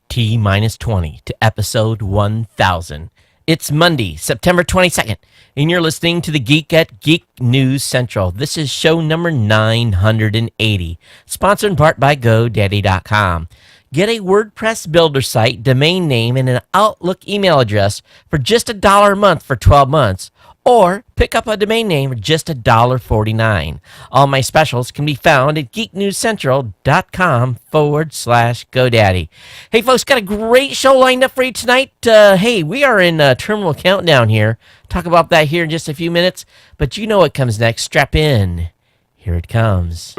T minus 20 to episode 1000. It's Monday, September 22nd, and you're listening to the Geek at Geek News Central. This is show number 980, sponsored in part by GoDaddy.com. Get a WordPress builder site, domain name, and an Outlook email address for just $1 a month for 12 months. Or pick up a domain name for just $1.49. All my specials can be found at geeknewscentral.com/GoDaddy. Hey, folks, got a great show lined up for you tonight. Hey, we are in Terminal Count down here. Talk about that here in just a few minutes. But you know what comes next. Strap in. Here it comes.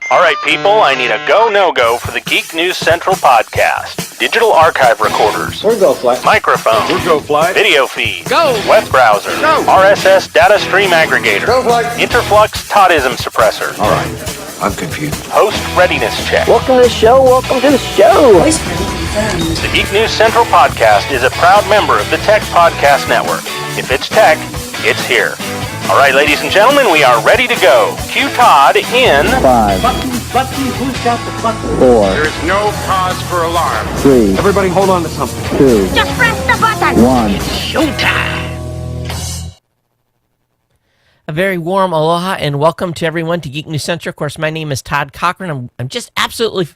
All right, people, I need a go, no-go for the Geek News Central podcast. Digital archive recorders. We're go fly. Microphone. We're go fly. Video feed. Go. Web browser. Go. RSS data stream aggregator. Go fly. Interflux Toddism suppressor. All right, I'm confused. Host readiness check. Welcome to the show. Welcome to the show. Voice print confirmed. The Geek News Central podcast is a proud member of the Tech Podcast Network. If it's tech, it's here. All right, ladies and gentlemen, we are ready to go. Cue Todd in 5, Button, who's got the button? 4, There is no cause for alarm. 3, Everybody hold on to something. 2, Just press the button. 1. A very warm aloha and welcome to everyone to Geek News Central. Of course, my name is Todd Cochran. I'm just absolutely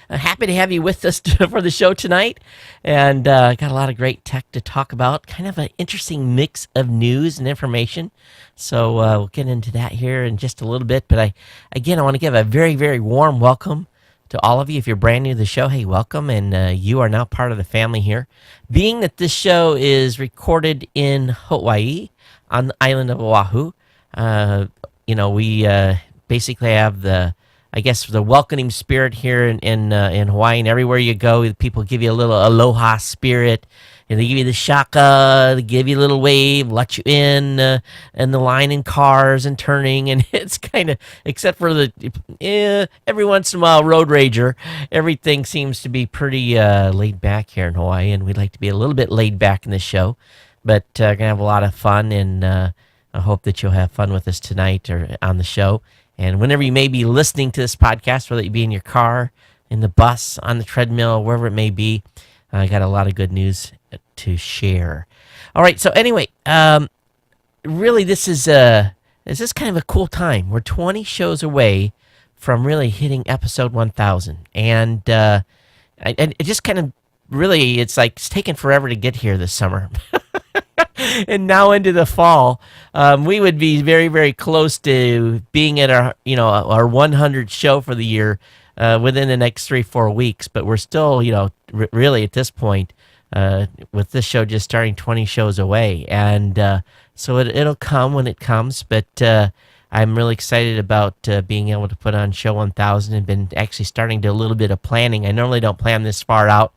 happy to have you with us for the show tonight. And got a lot of great tech to talk about. Kind of an interesting mix of news and information. So we'll get into that here in just a little bit. But I want to give a very, very warm welcome to all of you. If you're brand new to the show, hey, welcome. And you are now part of the family here. Being that this show is recorded in Hawaii on the island of Oahu, we basically have the welcoming spirit here in Hawaii, and everywhere you go, people give you a little aloha spirit, and they give you the shaka, they give you a little wave, let you in, and the line in cars and turning, and it's kind of, except for the every once in a while road rager, everything seems to be pretty laid back here in Hawaii, and we'd like to be a little bit laid back in this show, but gonna have a lot of fun, and I hope that you'll have fun with us tonight or on the show. And whenever you may be listening to this podcast, whether you be in your car, in the bus, on the treadmill, wherever it may be, I got a lot of good news to share. All right, so anyway, really this is kind of a cool time. We're 20 shows away from really hitting episode 1000. And it just kind of really, it's like it's taken forever to get here this summer. And now into the fall, we would be very, very close to being at our 100th show for the year within the next 3-4 weeks. But we're still, really at this point, with this show just starting 20 shows away. And so it'll come when it comes. But I'm really excited about being able to put on show 1000 and been actually starting to do a little bit of planning. I normally don't plan this far out,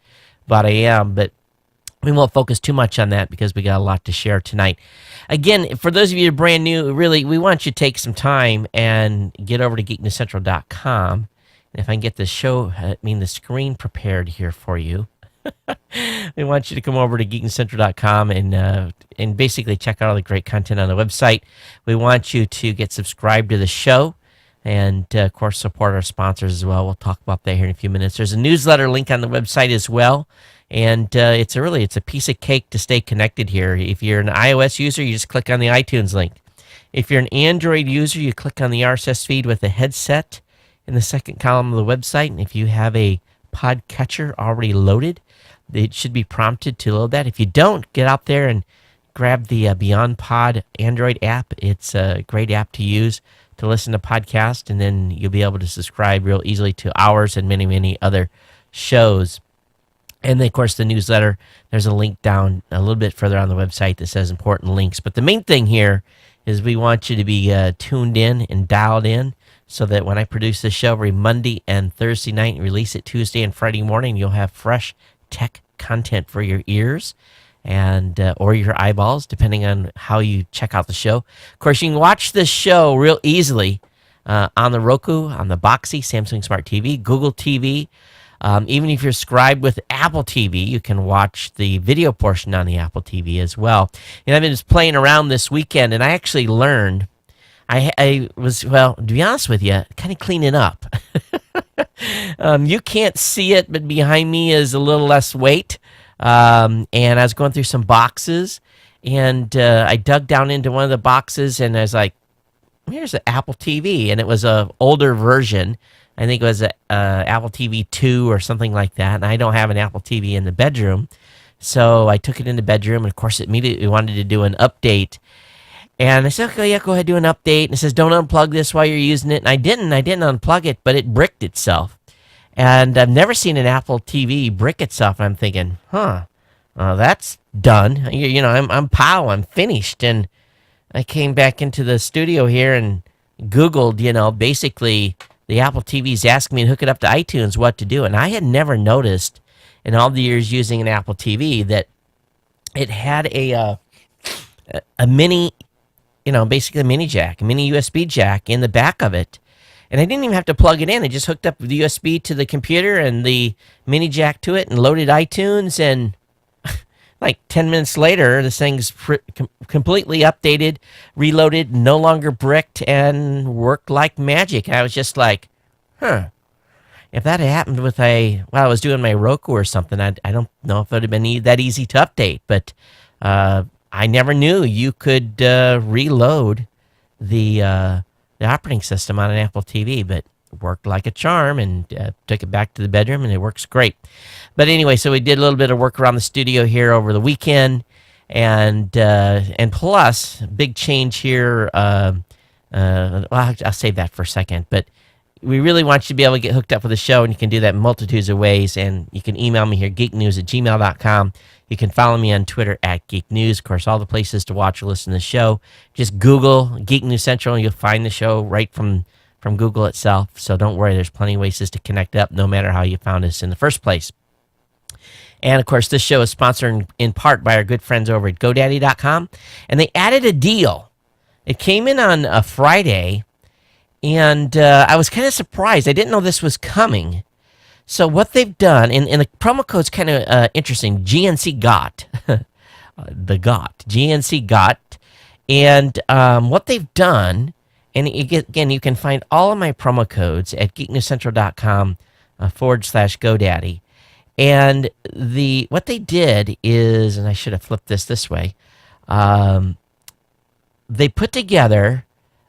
but I am. But we won't focus too much on that because we got a lot to share tonight. Again, for those of you who are brand new, really, we want you to take some time and get over to geeknewscentral.com. And if I can get the screen prepared here for you, we want you to come over to geeknewscentral.com and basically check out all the great content on the website. We want you to get subscribed to the show and, of course, support our sponsors as well. We'll talk about that here in a few minutes. There's a newsletter link on the website as well. And it's a piece of cake to stay connected here. If you're an iOS user, you just click on the iTunes link. If you're an Android user, you click on the RSS feed with a headset in the second column of the website. And if you have a podcatcher already loaded, it should be prompted to load that. If you don't, get out there and grab the Beyond Pod Android app. It's a great app to use to listen to podcasts, and then you'll be able to subscribe real easily to ours and many, many other shows. And then, of course, the newsletter, there's a link down a little bit further on the website that says important links. But the main thing here is we want you to be tuned in and dialed in so that when I produce this show every Monday and Thursday night and release it Tuesday and Friday morning, you'll have fresh tech content for your ears and or your eyeballs, depending on how you check out the show. Of course, you can watch this show real easily on the Roku, on the Boxy, Samsung Smart TV, Google TV. Even if you're subscribed with Apple TV, you can watch the video portion on the Apple TV as well. And I've been just playing around this weekend, and I actually learned, I was, well, to be honest with you, kind of cleaning up. You can't see it, but behind me is a little less weight. And I was going through some boxes, and I dug down into one of the boxes, and I was like, here's an Apple TV. And it was an older version. I think it was a Apple TV 2 or something like that. And I don't have an Apple TV in the bedroom. So I took it in the bedroom, and of course, it immediately wanted to do an update. And I said, okay, yeah, go ahead, do an update. And it says, don't unplug this while you're using it. And I didn't unplug it, but it bricked itself. And I've never seen an Apple TV brick itself. And I'm thinking, that's done. I'm finished. And I came back into the studio here and Googled, basically the Apple TV's asking me to hook it up to iTunes, what to do. And I had never noticed in all the years using an Apple TV that it had a mini, basically a mini jack, a mini USB jack in the back of it. And I didn't even have to plug it in. I just hooked up the USB to the computer and the mini jack to it and loaded iTunes. And like 10 minutes later, this thing's completely updated, reloaded, no longer bricked, and worked like magic. I was just like, if that had happened with I was doing my Roku or something, I don't know if it would have been that easy to update. But I never knew you could reload the operating system on an Apple TV, but it worked like a charm, and took it back to the bedroom, and it works great. But anyway, so we did a little bit of work around the studio here over the weekend, and plus, big change here. I'll save that for a second, but we really want you to be able to get hooked up with the show, and you can do that in multitudes of ways. And you can email me here, geeknews@gmail.com. You can follow me on Twitter @geeknews. Of course, all the places to watch or listen to the show. Just Google Geek News Central, and you'll find the show right from Google itself. So don't worry, there's plenty of ways to connect up, no matter how you found us in the first place. And, of course, this show is sponsored in part by our good friends over at GoDaddy.com. And they added a deal. It came in on a Friday, and I was kind of surprised. I didn't know this was coming. So what they've done, and the promo code's kind of interesting, GNC GOT. GNC GOT. And what they've done, and again, you can find all of my promo codes at geeknewscentral.com /GoDaddy. And what they did is, and I should have flipped this way, they put together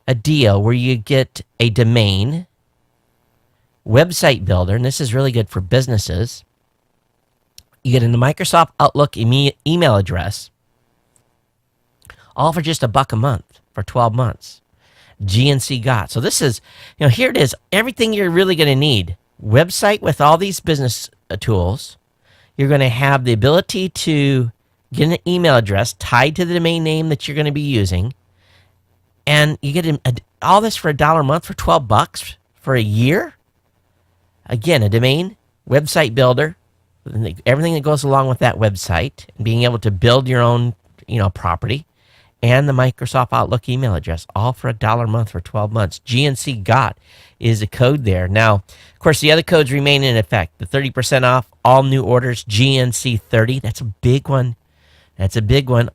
a deal where you get a domain, website builder, and this is really good for businesses. You get a Microsoft Outlook email address, all for just $1 a month for 12 months. GNC GOT. So this is, here it is, everything you're really going to need. Website with all these business tools. You're going to have the ability to get an email address tied to the domain name that you're going to be using. And you get all this for $1 a month for $12 for a year. Again, a domain, website builder, everything that goes along with that website, and being able to build your own, property, and the Microsoft Outlook email address, all for $1 a month for 12 months. GNC GOT is a code there. Now, of course, the other codes remain in effect. The 30% off all new orders, GNC 30. That's a big one.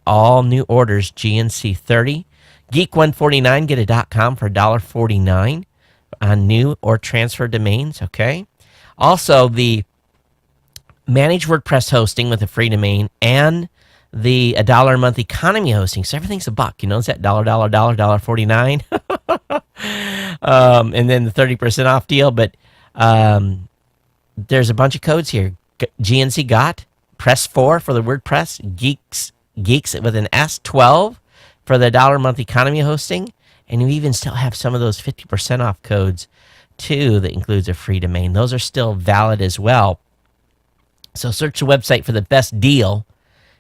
All new orders, GNC 30. Geek 149, get a .com for $1.49 on new or transfer domains, okay? Also, the managed WordPress hosting with a free domain, and the $1 a month economy hosting. So everything's $1. It's that $1.49. And then the 30% off deal. But there's a bunch of codes here. GNC GOT, press 4 for the WordPress, Geeks with an S, 12 for the $1 a month economy hosting. And you even still have some of those 50% off codes, too, that includes a free domain. Those are still valid as well. So search the website for the best deal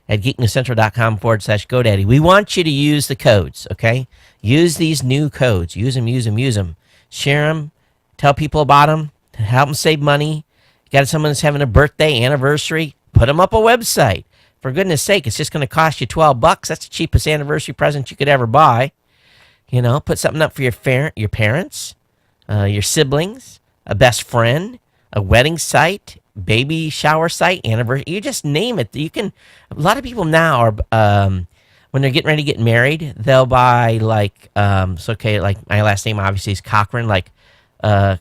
at geeknewscentral.com /GoDaddy. We want you to use the codes, okay? Use these new codes. Use them. Share them. Tell people about them. Help them save money. You got someone that's having a birthday, anniversary, put them up a website. For goodness sake, it's just going to cost you $12. That's the cheapest anniversary present you could ever buy. Put something up for your parents, your siblings, a best friend, a wedding site, baby shower site, anniversary. You just name it. You can. A lot of people now are when they're getting ready to get married, they'll buy like my last name obviously is Cochran, like Cochran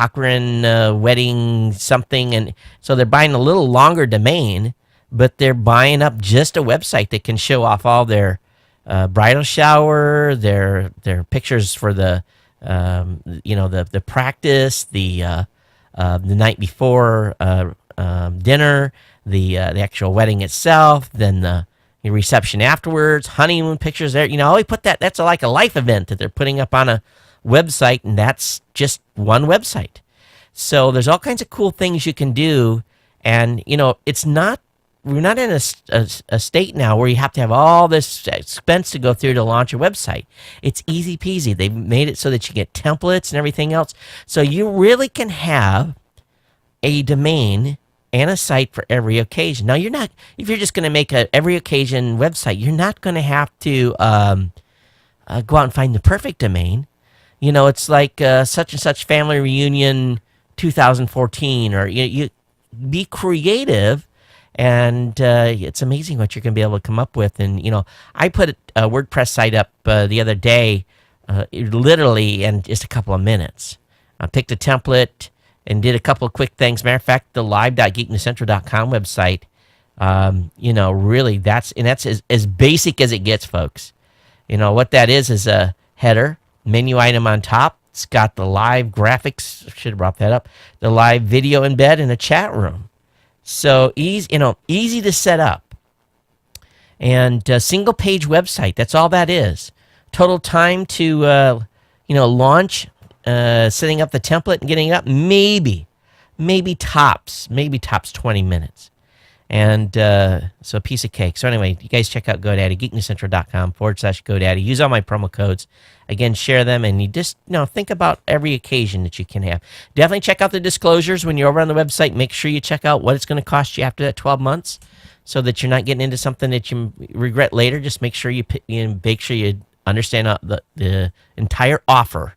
Cochrane wedding something, and so they're buying a little longer domain, but they're buying up just a website that can show off all their bridal shower, their pictures for the the practice, the night before dinner, the actual wedding itself, then the reception afterwards, honeymoon pictures there. We put that. That's like a life event that they're putting up on a website, and that's just one website. So there's all kinds of cool things you can do, and it's not. We're not in a state now where you have to have all this expense to go through to launch a website. It's easy peasy. They've made it so that you get templates and everything else. So you really can have a domain and a site for every occasion. Now, if you're just going to make a every occasion website, you're not going to have to go out and find the perfect domain. It's like such and such family reunion 2014, or you be creative. And it's amazing what you're going to be able to come up with. And, I put a WordPress site up the other day, literally in just a couple of minutes. I picked a template and did a couple of quick things. Matter of fact, the live.geeknewscentral.com website, really that's as basic as it gets, folks. What that is a header, menu item on top. It's got the live graphics, should have brought that up, the live video embed, and a chat room. So easy to set up, and single page website. That's all that is. Total time to launch, setting up the template and getting it up, maybe tops 20 minutes, and so a piece of cake. So anyway, you guys check out GoDaddy, geeknewscentral.com/GoDaddy. Use all my promo codes. Again, share them, and you just think about every occasion that you can have. Definitely check out the disclosures when you're over on the website. Make sure you check out what it's going to cost you after that 12 months, so that you're not getting into something that you regret later. Just make sure you understand the entire offer,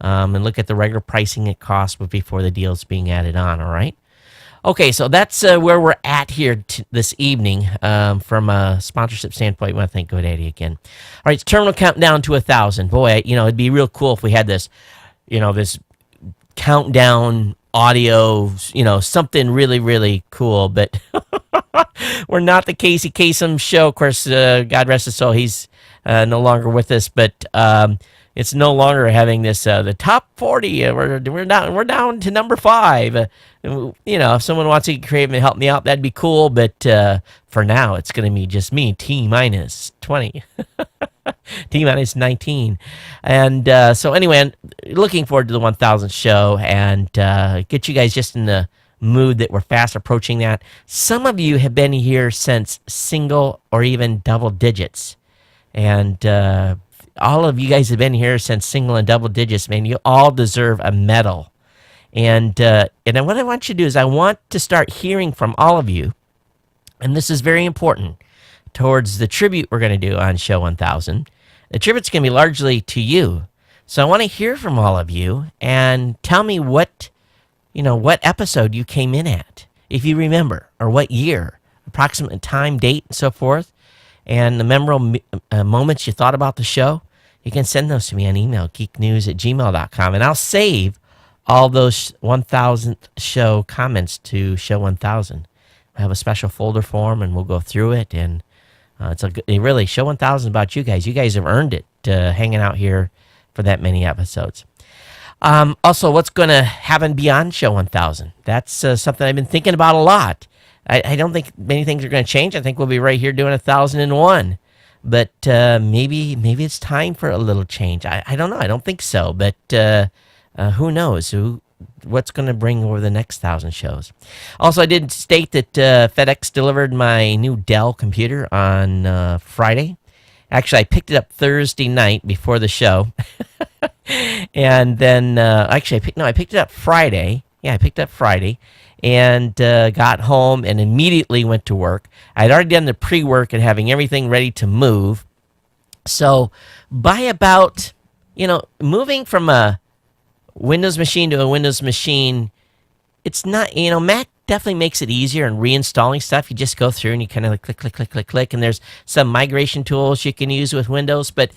and look at the regular pricing it costs before the deal's being added on. All right. Okay, so that's where we're at here this evening. From a sponsorship standpoint, I want to thank GoDaddy again. All right, terminal count down to 1,000. Boy, it'd be real cool if we had this, this countdown audio, something really, really cool. But we're not the Casey Kasem show. Of course, God rest his soul, he's no longer with us. But it's no longer having this the top 40. We're down to number 5. If someone wants to create and help me out, that'd be cool. But for now, it's going to be just me, T minus 20, T minus 19. And so anyway, I'm looking forward to the 1,000th show, and get you guys just in the mood that we're fast approaching that. Some of you have been here since single or even double digits. And all of you guys have been here since single and double digits, man. You all deserve a medal. And what I want you to do is I want to start hearing from all of you, and this is very important towards the tribute we're going to do on Show 1000. The tribute's going to be largely to you. So I want to hear from all of you and tell me what episode you came in at, if you remember, or what year, approximate time, date, and so forth, and the memorable moments you thought about the show. You can send those to me on email, geeknews@gmail.com, and I'll save all those 1,000th show comments to Show 1000. I have a special folder for them, and we'll go through it. And really, Show 1000 about you guys. You guys have earned it, hanging out here for that many episodes. Also, what's going to happen beyond Show 1000? That's something I've been thinking about a lot. I don't think many things are going to change. I think we'll be right here doing 1001. But maybe it's time for a little change. I don't know. I don't think so. But who knows? What's going to bring over the next 1,000 shows? Also, I did state that FedEx delivered my new Dell computer on Friday. Actually, I picked it up Thursday night before the show. And then, I picked it up Friday. Yeah, I picked it up Friday. And got home and immediately went to work. I'd already done the pre-work and having everything ready to move. So by about, moving from a Windows machine to a Windows machine, it's not, Mac definitely makes it easier. And reinstalling stuff, you just go through and you kind of like click, and there's some migration tools you can use with Windows. But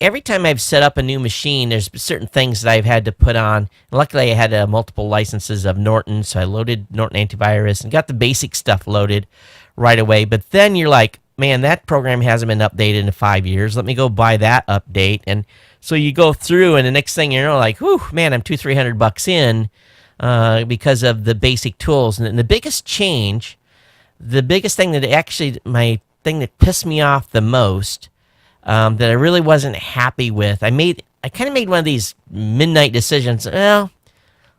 every time I've set up a new machine, there's certain things that I've had to put on. And luckily, I had multiple licenses of Norton, so I loaded Norton Antivirus and got the basic stuff loaded right away. But then you're like, man, that program hasn't been updated in 5 years. Let me go buy that update. And so you go through, and the next thing you know, like, whew, man, I'm $200-300 in because of the basic tools. And the biggest change, the biggest thing that actually, my thing that pissed me off the most, that I really wasn't happy with, I kind of made one of these midnight decisions. Well,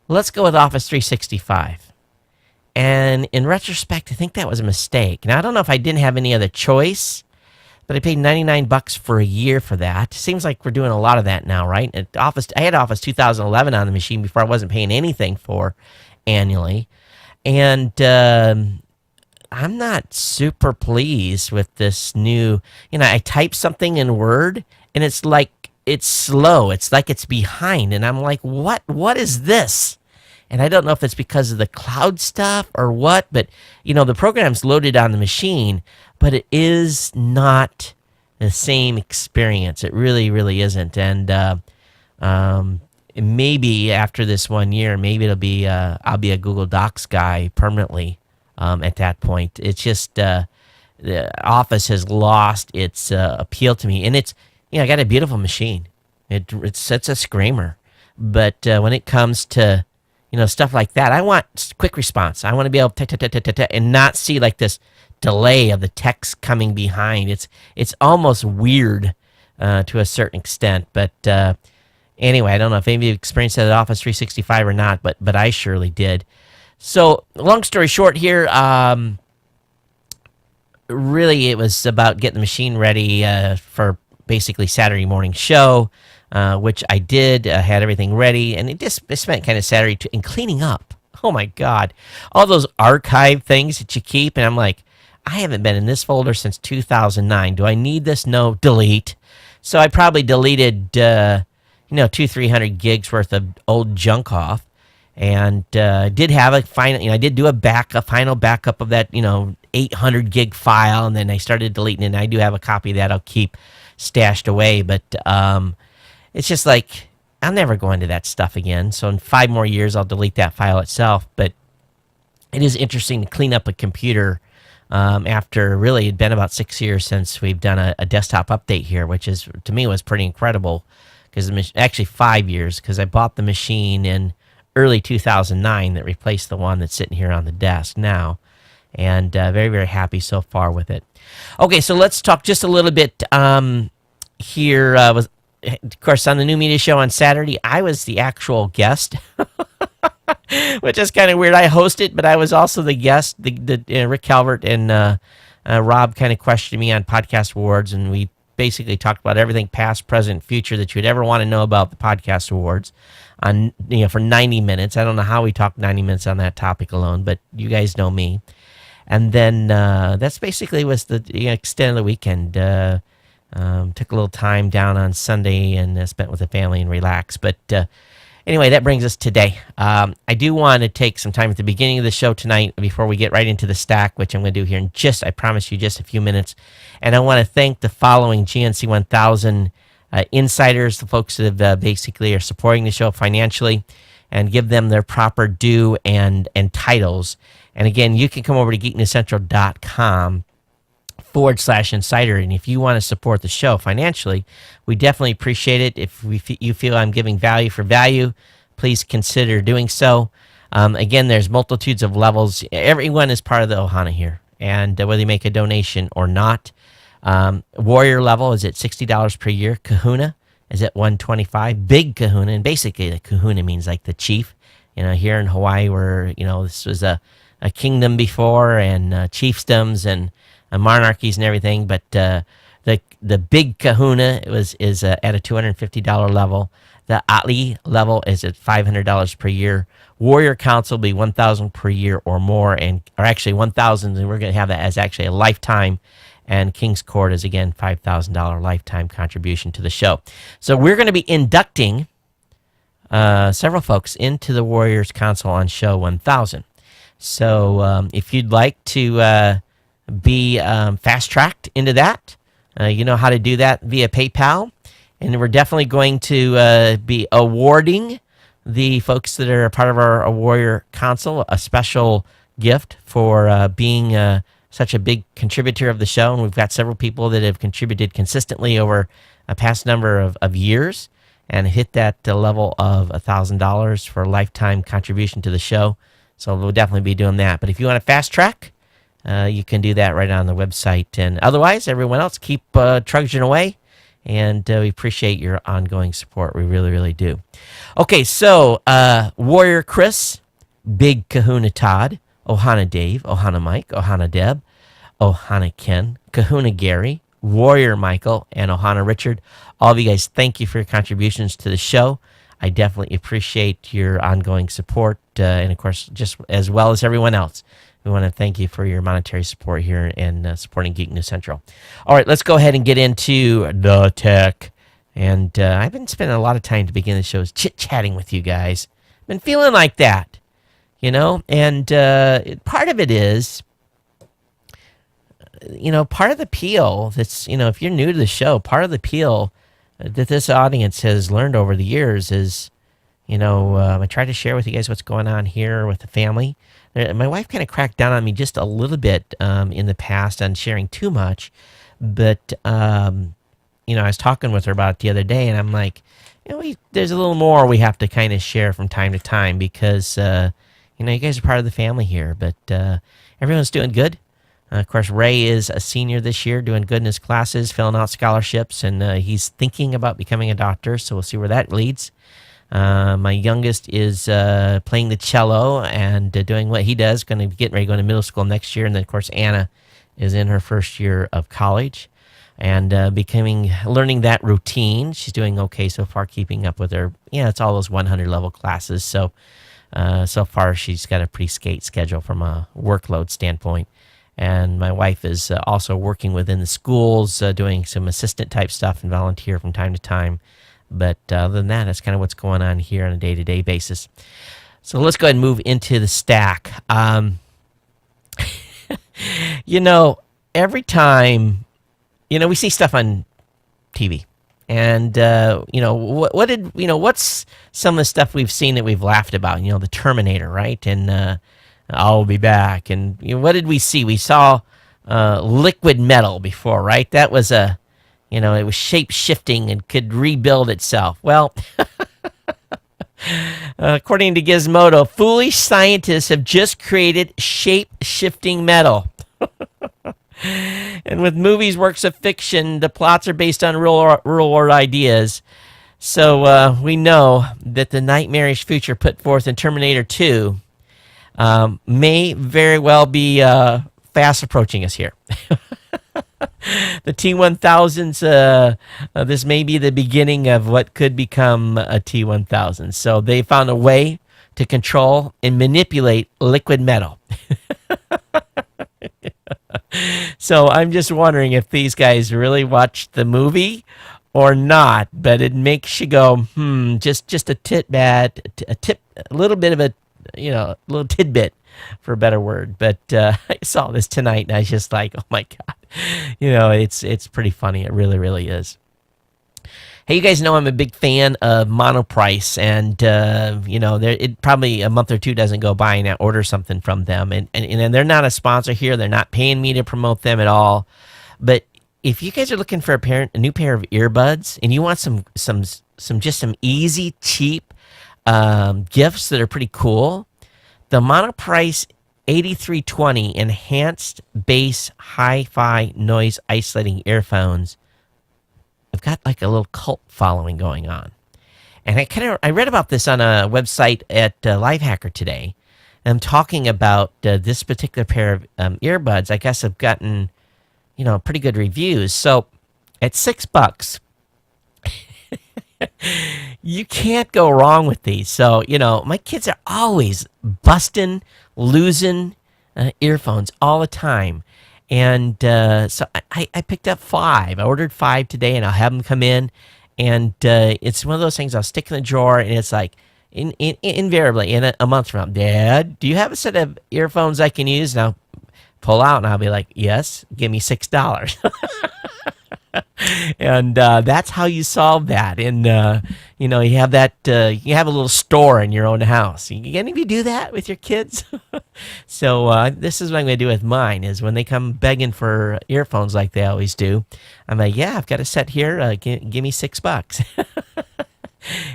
let's go with Office 365. And in retrospect, I think that was a mistake. Now, I don't know if I didn't have any other choice, but I paid $99 for a year for that. Seems like we're doing a lot of that now, right? I had Office 2011 on the machine before I wasn't paying anything for annually. And I'm not super pleased with this new, I type something in Word, and it's like it's slow. It's like it's behind. And I'm like, what is this? And I don't know if it's because of the cloud stuff or what, but, the program's loaded on the machine, but it is not the same experience. It really, really isn't. And maybe after this 1 year, maybe it'll be, I'll be a Google Docs guy permanently at that point. It's just the Office has lost its appeal to me. And it's, I got a beautiful machine. It's a screamer. But when it comes to stuff like that, I want quick response. I want to be able to and not see like this delay of the text coming behind. It's almost weird to a certain extent. But anyway, I don't know if any of you experienced that at Office 365 or not, but I surely did. So long story short here, really it was about getting the machine ready for basically Saturday morning show. Which I did, had everything ready, and it spent kind of Saturday in cleaning up. Oh my God. All those archive things that you keep, and I'm like, I haven't been in this folder since 2009. Do I need this? No, delete. So I probably deleted, 200-300 gigs worth of old junk off, and did have a final, I did do a final backup of that, 800 gig file, and then I started deleting it, and I do have a copy of that I'll keep stashed away, but, it's just like, I'll never go into that stuff again. So in 5 more years, I'll delete that file itself. But it is interesting to clean up a computer after really it'd been about 6 years since we've done a desktop update here, which is, to me, was pretty incredible. Because actually 5 years, because I bought the machine in early 2009 that replaced the one that's sitting here on the desk now. And very, very happy so far with it. Okay, so let's talk just a little bit here. Of course, on the New Media Show on Saturday, I was the actual guest, which is kind of weird. I hosted, but I was also the guest. Rick Calvert and Rob kind of questioned me on Podcast Awards, and we basically talked about everything past, present, future that you'd ever want to know about the Podcast Awards for 90 minutes. I don't know how we talked 90 minutes on that topic alone, but you guys know me. And then that's basically was the extent of the weekend. Took a little time down on Sunday and spent with the family and relaxed. But anyway, that brings us today. I do want to take some time at the beginning of the show tonight before we get right into the stack, which I'm going to do here in I promise you, just a few minutes. And I want to thank the following GNC 1000 insiders, the folks that basically are supporting the show financially, and give them their proper due and titles. And again, you can come over to geeknewscentral.com/insider. And if you want to support the show financially, we definitely appreciate it. If you feel I'm giving value for value, please consider doing so. Again, there's multitudes of levels. Everyone is part of the Ohana here. And whether you make a donation or not, Warrior level is at $60 per year. Kahuna is at $125. Big Kahuna, and basically the Kahuna means like the chief. Here in Hawaii, where this was a kingdom before, and chiefdoms and monarchies and everything, but the big Kahuna is at a $250 level. The Ali level is at $500 per year. Warrior Council will be $1,000 per year or more, or actually $1,000, and we're going to have that as actually a lifetime. And King's Court is again $5,000 lifetime contribution to the show. So we're going to be inducting several folks into the Warriors Council on Show 1000. So if you'd like to be fast-tracked into that, you know how to do that via PayPal. And we're definitely going to be awarding the folks that are a part of our Warrior Council a special gift for being such a big contributor of the show. And we've got several people that have contributed consistently over a past number of years and hit that level of $1,000 for a lifetime contribution to the show. So we'll definitely be doing that. But if you want to fast track, you can do that right on the website. And otherwise, everyone else, keep trudging away. And we appreciate your ongoing support. We really, really do. Okay, so Warrior Chris, Big Kahuna Todd, Ohana Dave, Ohana Mike, Ohana Deb, Ohana Ken, Kahuna Gary, Warrior Michael, and Ohana Richard. All of you guys, thank you for your contributions to the show. I definitely appreciate your ongoing support. And, of course, just as well as everyone else, we want to thank you for your monetary support here and supporting Geek News Central. All right, let's go ahead and get into the tech. And I've been spending a lot of time to begin the shows chit-chatting with you guys. Been feeling like that, you know. And part of it is, you know, part of the appeal that's, you know, if you're new to the show, part of the appeal that this audience has learned over the years is, you know, I try to share with you guys what's going on here with the family. My wife kind of cracked down on me just a little bit in the past on sharing too much. But, you know, I was talking with her about it the other day, and I'm like, you know, there's a little more we have to kind of share from time to time because, you know, you guys are part of the family here. But everyone's doing good. Of course, Ray is a senior this year, doing good in his classes, filling out scholarships, and he's thinking about becoming a doctor, so we'll see where that leads. My youngest is playing the cello and doing what he does, going to be getting ready to go into middle school next year. And then, of course, Anna is in her first year of college and learning that routine. She's doing okay so far, keeping up with her. Yeah, it's all those 100-level classes. So far, she's got a pretty skate schedule from a workload standpoint. And my wife is also working within the schools, doing some assistant-type stuff and volunteer from time to time. But other than that, that's kind of what's going on here on a day-to-day basis. So let's go ahead and move into the stack. You know, every time, you know, we see stuff on TV. And, you know, what's some of the stuff we've seen that we've laughed about? You know, the Terminator, right? And I'll be back. And you know, what did we see? We saw liquid metal before, right? That was you know, it was shape-shifting and could rebuild itself. Well, according to Gizmodo, foolish scientists have just created shape-shifting metal. And with movies, works of fiction, the plots are based on real-world ideas. So we know that the nightmarish future put forth in Terminator 2 may very well be fast approaching us here. The T-1000s, this may be the beginning of what could become a T-1000. So they found a way to control and manipulate liquid metal. So I'm just wondering if these guys really watched the movie or not. But it makes you go, just a little bit of a, you know, little tidbit for a better word. But I saw this tonight and I was just like, oh my God. You know, it's pretty funny. It really, really is. Hey, you guys know I'm a big fan of Monoprice, and you know, it probably a month or two doesn't go by and I order something from them, and they're not a sponsor here. They're not paying me to promote them at all. But if you guys are looking for a new pair of earbuds, and you want some easy, cheap gifts that are pretty cool, the Monoprice 8320 enhanced bass hi-fi noise isolating earphones. I've got like a little cult following going on. And I read about this on a website at Lifehacker today. And I'm talking about this particular pair of earbuds. I guess I've gotten, you know, pretty good reviews. So at $6, you can't go wrong with these. So, you know, my kids are always busting, losing earphones all the time. And so I picked up 5. I ordered 5 today, and I'll have them come in. And it's one of those things I'll stick in the drawer, and it's like, invariably in a month from now, Dad, do you have a set of earphones I can use? And I'll pull out and I'll be like, yes, give me $6. And that's how you solve that. And you have that. You have a little store in your own house. Any of you do that with your kids? So this is what I'm going to do with mine. Is when they come begging for earphones like they always do, I'm like, yeah, I've got a set here. Give me $6.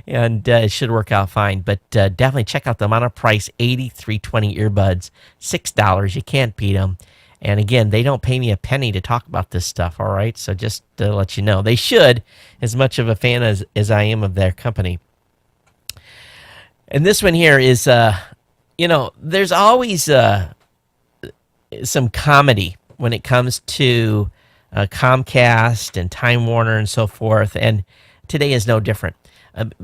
And it should work out fine. But definitely check out the amount of price 8320 earbuds, $6. You can't beat them. And again, they don't pay me a penny to talk about this stuff, all right? So just to let you know. They should, as much of a fan as I am of their company. And this one here is, there's always some comedy when it comes to Comcast and Time Warner and so forth. And today is no different.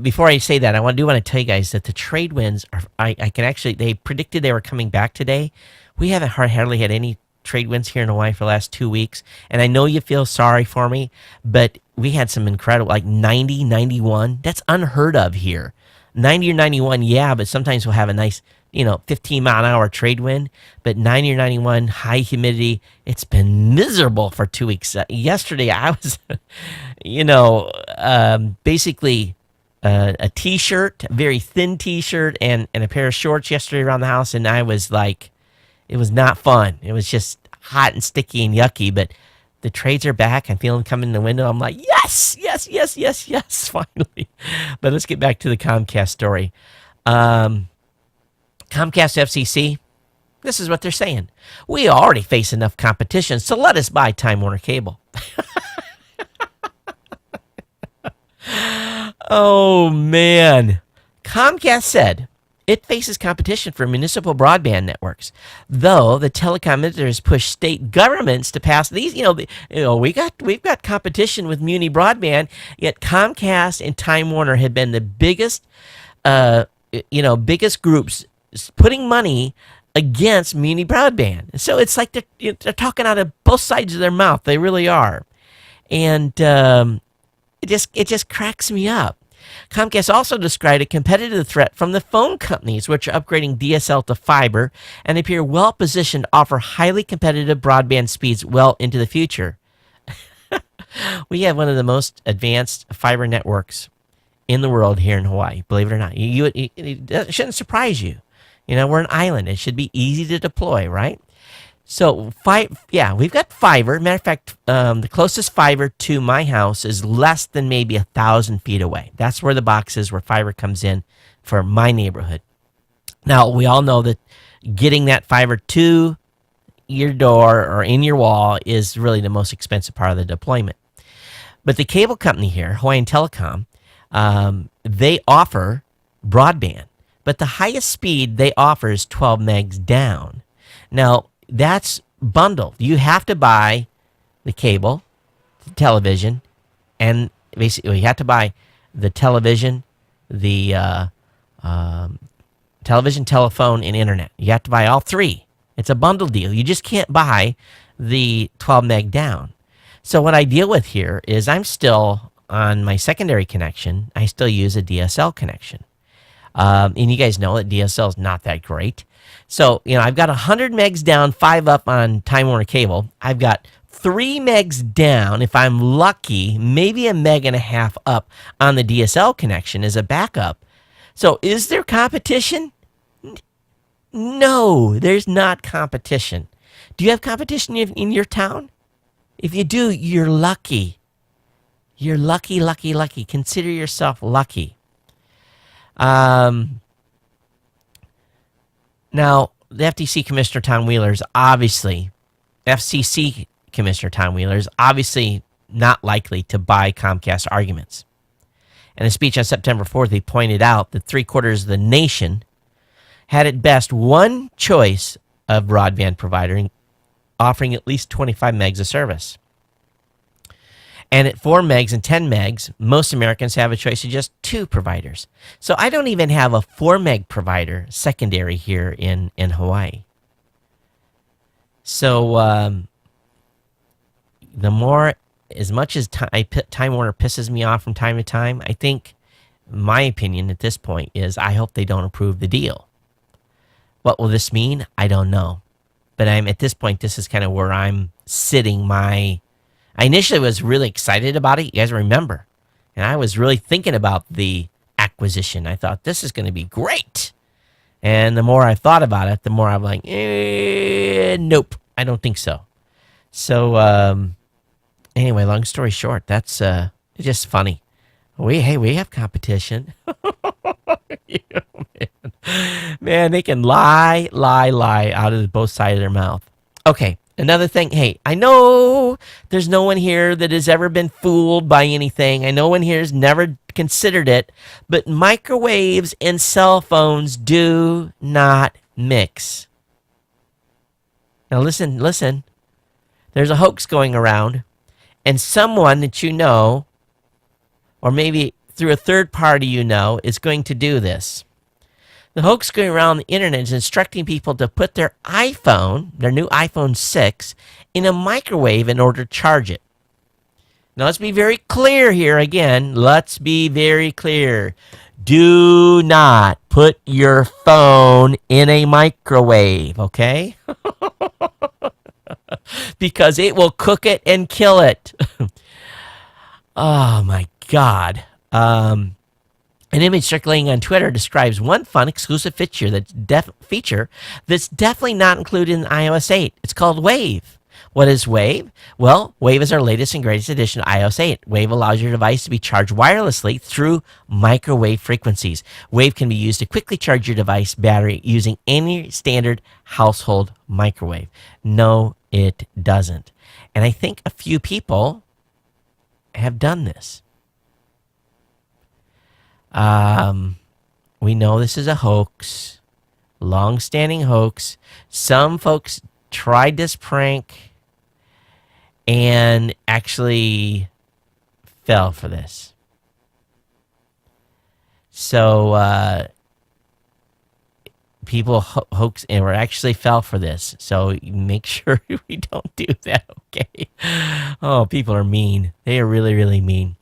Before I say that, I want to tell you guys that the trade winds they predicted they were coming back today. We haven't hardly had any trade winds here in Hawaii for the last 2 weeks. And I know you feel sorry for me, but we had some incredible, like 90, 91. That's unheard of here. 90 or 91, yeah, but sometimes we'll have a nice, 15-mile-an-hour trade wind. But 90 or 91, high humidity, it's been miserable for 2 weeks. Yesterday, I was, basically a T-shirt, a very thin T-shirt, and a pair of shorts yesterday around the house, and I was like, it was not fun. It was just hot and sticky and yucky, but the trades are back. I'm feeling them come in the window. I'm like, yes, finally. But let's get back to the Comcast story. Comcast FCC, this is what they're saying. We already face enough competition, so let us buy Time Warner Cable. Oh, man. Comcast said it faces competition for municipal broadband networks, though the telecom ministers push state governments to pass these. We've got competition with muni broadband, yet Comcast and Time Warner have been the biggest groups putting money against muni broadband. So it's like they're talking out of both sides of their mouth. They really are, and it just cracks me up. Comcast also described a competitive threat from the phone companies, which are upgrading DSL to fiber and appear well positioned to offer highly competitive broadband speeds well into the future. We have one of the most advanced fiber networks in the world here in Hawaii, believe it or not. It shouldn't surprise you. We're an island. It should be easy to deploy, right? So, we've got fiber. Matter of fact, the closest fiber to my house is less than maybe 1,000 feet away. That's where the box is, where fiber comes in for my neighborhood. Now, we all know that getting that fiber to your door or in your wall is really the most expensive part of the deployment. But the cable company here, Hawaiian Telecom, they offer broadband, but the highest speed they offer is 12 megs down. Now, that's bundled. You have to buy the cable, the television, and basically you have to buy the television, the television, telephone, and internet. You have to buy all three. It's a bundle deal. You just can't buy the 12 meg down. So what I deal with here is I'm still on my secondary connection. I still use a DSL connection. And you guys know that DSL is not that great. So, I've got 100 megs down, 5 up on Time Warner Cable. I've got 3 megs down, if I'm lucky, maybe 1.5 meg up on the DSL connection as a backup. So, is there competition? No, there's not competition. Do you have competition in your town? If you do, you're lucky. You're lucky. Consider yourself lucky. Now, the FCC Commissioner Tom Wheeler is obviously not likely to buy Comcast arguments. In a speech on September 4th, he pointed out that 3/4 of the nation had at best one choice of broadband provider offering at least 25 megs of service. And at 4 megs and 10 megs, most Americans have a choice of just 2 providers. So I don't even have a 4 meg provider secondary here in Hawaii. So as much as Time Warner pisses me off from time to time, I think my opinion at this point is I hope they don't approve the deal. What will this mean? I don't know. But at this point, this is kind of where I'm sitting. I initially was really excited about it. You guys remember. And I was really thinking about the acquisition. I thought, this is going to be great. And the more I thought about it, the more I'm like, nope, I don't think so. So, anyway, long story short, that's just funny. We have competition. Man, they can lie out of both sides of their mouth. Okay, another thing. Hey, I know there's no one here that has ever been fooled by anything. I know one here has never considered it, but microwaves and cell phones do not mix. Now listen. There's a hoax going around, and someone that you know, or maybe through a third party you know, is going to do this. The hoax going around the internet is instructing people to put their new iPhone 6, in a microwave in order to charge it. Now, let's be very clear here again. Let's be very clear. Do not put your phone in a microwave, okay? Because it will cook it and kill it. Oh, my God. An image circulating on Twitter describes one fun exclusive feature that's definitely not included in iOS 8. It's called Wave. What is Wave? Well, Wave is our latest and greatest addition to iOS 8. Wave allows your device to be charged wirelessly through microwave frequencies. Wave can be used to quickly charge your device battery using any standard household microwave. No, it doesn't. And I think a few people have done this. We know this is a hoax, long-standing hoax. Some folks tried this prank and actually fell for this. So people hoax and actually fell for this. So make sure we don't do that, okay? Oh, people are mean. They are really, really mean.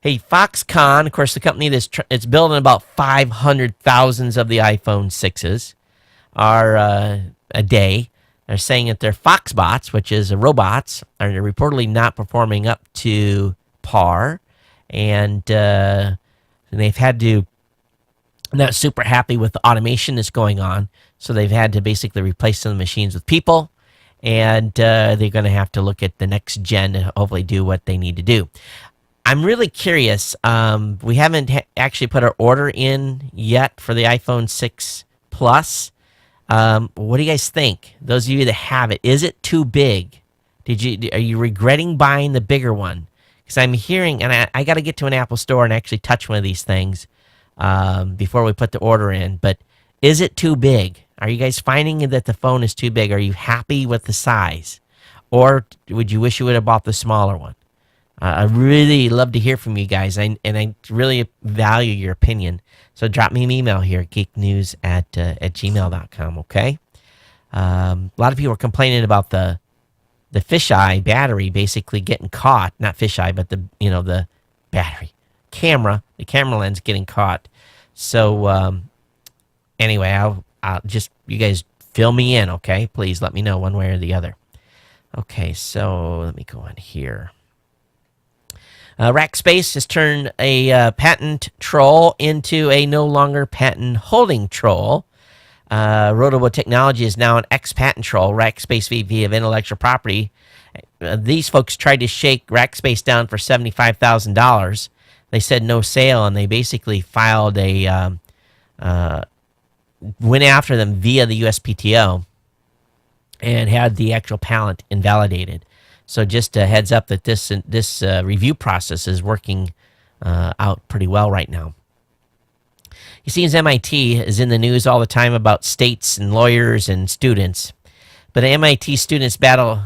Hey, Foxconn, of course, the company it's building about 500,000 of the iPhone 6s a day. They're saying that their Foxbots, which is robots, are reportedly not performing up to par. And they've had to, not super happy with the automation that's going on. So they've had to basically replace some of the machines with people. And they're going to have to look at the next gen to hopefully do what they need to do. I'm really curious. We haven't actually put our order in yet for the iPhone 6 Plus. What do you guys think? Those of you that have it, is it too big? Are you regretting buying the bigger one? Because I'm hearing, and I got to get to an Apple store and actually touch one of these things before we put the order in. But is it too big? Are you guys finding that the phone is too big? Are you happy with the size? Or would you wish you would have bought the smaller one? I really love to hear from you guys, and I really value your opinion. So drop me an email here, geeknews@gmail.com, okay? A lot of people are complaining about the fisheye battery basically getting caught. Not fisheye, but the battery. The camera lens getting caught. So anyway, I'll just, you guys fill me in, okay? Please let me know one way or the other. Okay, so let me go on here. Rackspace has turned a patent troll into a no longer patent holding troll. Rotobo Technology is now an ex-patent troll, Rackspace VP of Intellectual Property. These folks tried to shake Rackspace down for $75,000. They said no sale, and they basically filed went after them via the USPTO and had the actual patent invalidated. So just a heads up that this review process is working out pretty well right now. You see, as MIT is in the news all the time about states and lawyers and students, but MIT students battle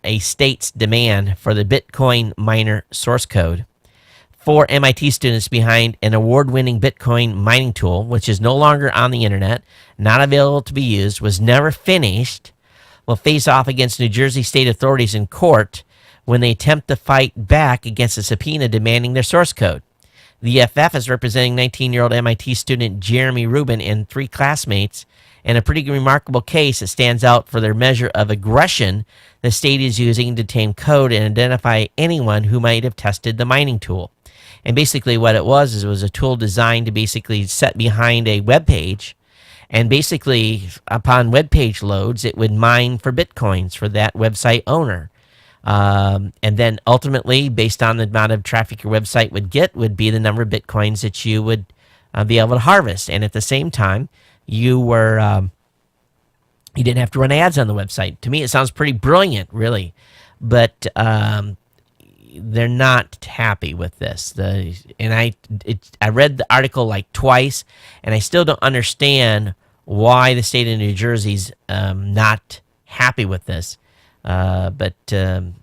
a state's demand for the Bitcoin miner source code. 4 MIT students behind an award-winning Bitcoin mining tool, which is no longer on the internet, not available to be used, was never finished, will face off against New Jersey state authorities in court when they attempt to fight back against a subpoena demanding their source code. The EFF is representing 19-year-old MIT student Jeremy Rubin and 3 classmates in a pretty remarkable case that stands out for their measure of aggression the state is using to tame code and identify anyone who might have tested the mining tool. And basically what it was is it was a tool designed to basically set behind a web page, and basically upon web page loads, it would mine for Bitcoins for that website owner. And then ultimately, based on the amount of traffic your website would get, would be the number of Bitcoins that you would be able to harvest. And at the same time, you didn't have to run ads on the website. To me, it sounds pretty brilliant, really. But they're not happy with this. I read the article like twice, and I still don't understand why the state of New Jersey's not happy with this. But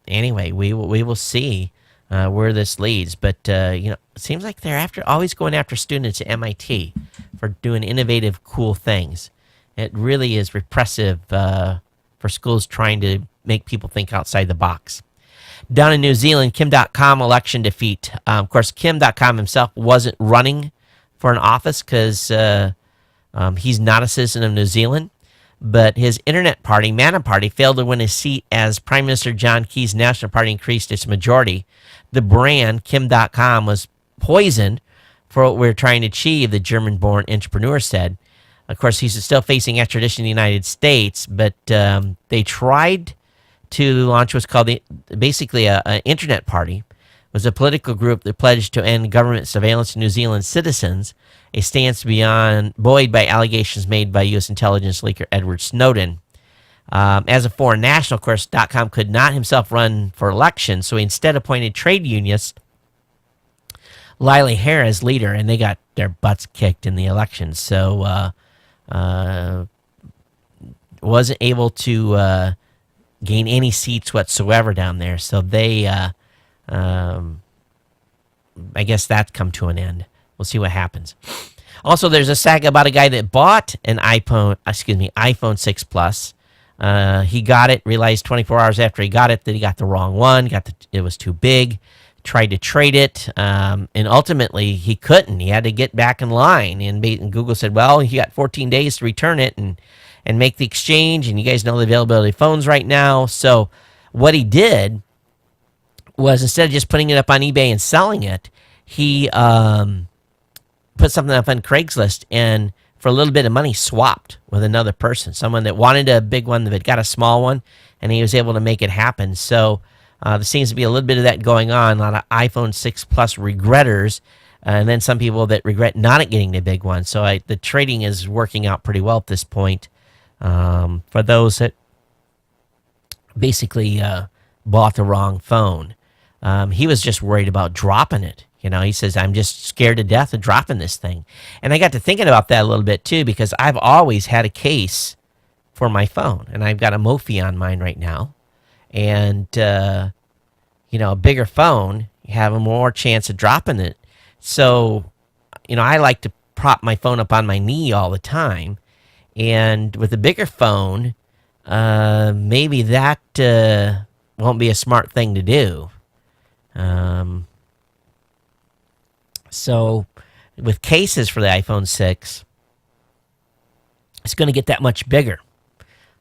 anyway, we will see where this leads. But it seems like they're always going after students at MIT for doing innovative, cool things. It really is repressive for schools trying to make people think outside the box. Down in New Zealand, Kim.com election defeat. Of course, Kim.com himself wasn't running for an office because he's not a citizen of New Zealand. But his internet party, Mana Party, failed to win his seat as Prime Minister John Key's National Party increased its majority. The brand, Kim.com, was poisoned for what we're trying to achieve, the German-born entrepreneur said. Of course, he's still facing extradition in the United States, but they tried to launch what's called basically an internet party. It was a political group that pledged to end government surveillance of New Zealand citizens, a stance buoyed by allegations made by U.S. intelligence leaker Edward Snowden. As a foreign national, of course, .com could not himself run for election, so he instead appointed trade unionist Lily Hare as leader, and they got their butts kicked in the election. So wasn't able to gain any seats whatsoever down there. So they, I guess that's come to an end. We'll see what happens. Also, there's a saga about a guy that bought an iPhone 6 Plus. He got it, realized 24 hours after he got it that he got the wrong one, it was too big, tried to trade it, and ultimately he couldn't. He had to get back in line, and Google said, well, he got 14 days to return it and make the exchange, and you guys know the availability of phones right now. So what he did was, instead of just putting it up on eBay and selling it, he put something up on Craigslist, and for a little bit of money swapped with another person, someone that wanted a big one that got a small one, and he was able to make it happen. So there seems to be a little bit of that going on, a lot of iPhone 6 Plus regretters, and then some people that regret not getting the big one. So the trading is working out pretty well at this point for those that basically bought the wrong phone. He was just worried about dropping it. He says, I'm just scared to death of dropping this thing. And I got to thinking about that a little bit, too, because I've always had a case for my phone. And I've got a Mophie on mine right now. And, a bigger phone, you have a more chance of dropping it. So, I like to prop my phone up on my knee all the time. And with a bigger phone, maybe that won't be a smart thing to do. So with cases for the iPhone 6, it's going to get that much bigger.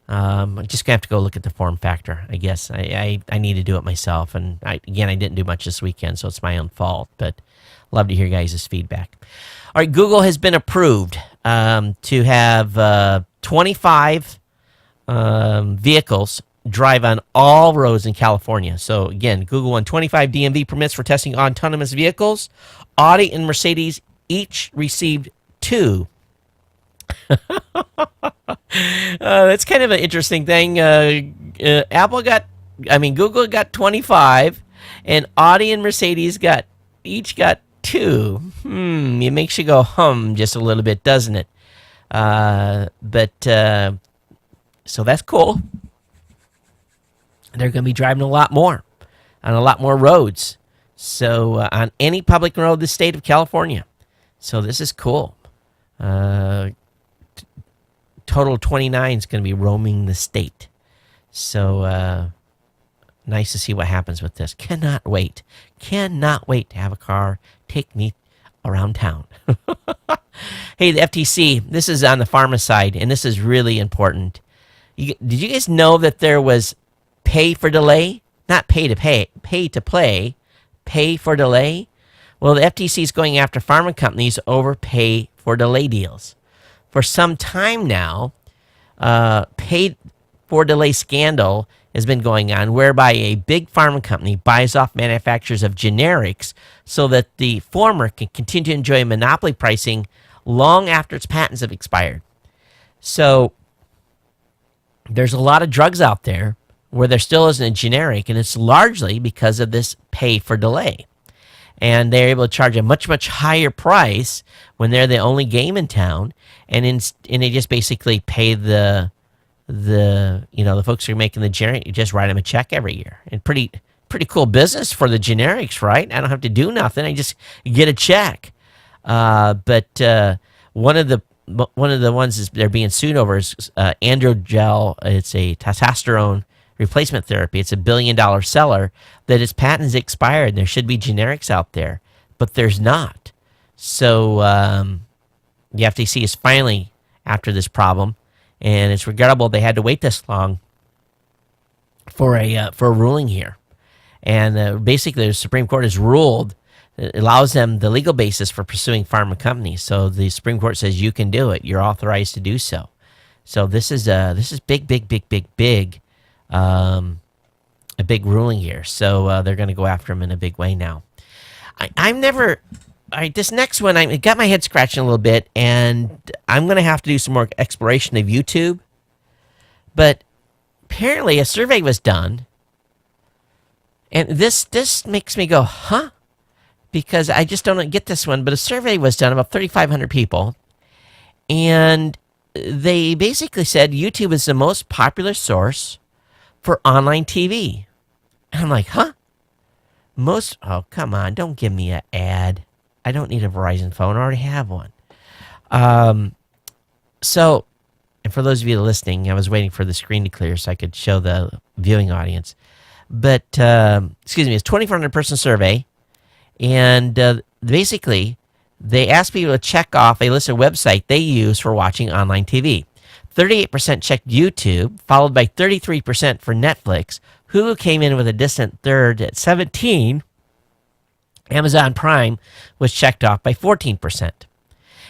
I'm just going to have to go look at the form factor, I guess. I need to do it myself. And I didn't do much this weekend, so it's my own fault. But love to hear guys' feedback. All right, Google has been approved to have 25 vehicles drive on all roads in California. So again, Google won 25 DMV permits for testing autonomous vehicles. Audi and Mercedes each received 2. That's kind of an interesting thing. Google got 25, and Audi and Mercedes each got 2. It makes you go just a little bit, doesn't it? So that's cool. They're going to be driving a lot more on a lot more roads. So on any public road in the state of California. So this is cool. Total 29 is going to be roaming the state. So nice to see what happens with this. Cannot wait. Cannot wait to have a car take me around town. Hey, the FTC, this is on the pharma side, and this is really important. Did you guys know that there was pay for delay? Not pay to pay, pay to play, pay for delay? Well, the FTC is going after pharma companies over pay for delay deals. For some time now, paid for delay scandal has been going on, whereby a big pharma company buys off manufacturers of generics so that the former can continue to enjoy monopoly pricing long after its patents have expired. So there's a lot of drugs out there where there still isn't a generic, and it's largely because of this pay for delay. And they're able to charge a much, much higher price when they're the only game in town, and they just basically pay the folks who are making the generic, you just write them a check every year. And pretty cool business for the generics, right? I don't have to do nothing. I just get a check. But one of the ones they're being sued over is androgel. It's a testosterone replacement therapy. It's $1 billion seller that its patent is expired. And there should be generics out there, but there's not. So the FTC is finally after this problem, and it's regrettable they had to wait this long for a ruling here. And basically, the Supreme Court has ruled it allows them the legal basis for pursuing pharma companies. So the Supreme Court says you can do it. You're authorized to do so. So this is big, a big ruling here. So they're going to go after them in a big way now. This next one, I got my head scratching a little bit, and I'm going to have to do some more exploration of YouTube. But apparently a survey was done, and this makes me go, huh? Because I just don't get this one, but a survey was done, about 3,500 people, and they basically said YouTube is the most popular source for online TV. And I'm like, huh? Oh, come on, don't give me an ad. I don't need a Verizon phone. I already have one. So, and for those of you listening, I was waiting for the screen to clear so I could show the viewing audience. But, it's a 2,400 person survey. And basically, they asked people to check off a list of websites they use for watching online TV. 38% checked YouTube, followed by 33% for Netflix. Hulu came in with a distant third at 17%. Amazon Prime was checked off by 14%.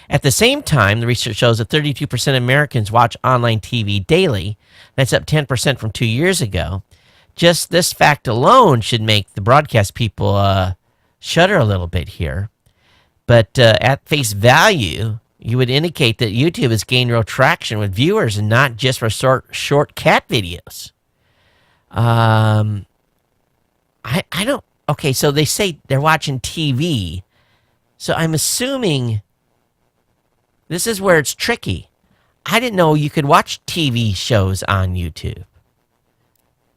At the same time, the research shows that 32% of Americans watch online TV daily. That's up 10% from 2 years ago. Just this fact alone should make the broadcast people shudder a little bit here. But at face value, you would indicate that YouTube has gained real traction with viewers and not just for short cat videos. I don't. Okay, so they say they're watching TV. So I'm assuming this is where it's tricky. I didn't know you could watch TV shows on YouTube.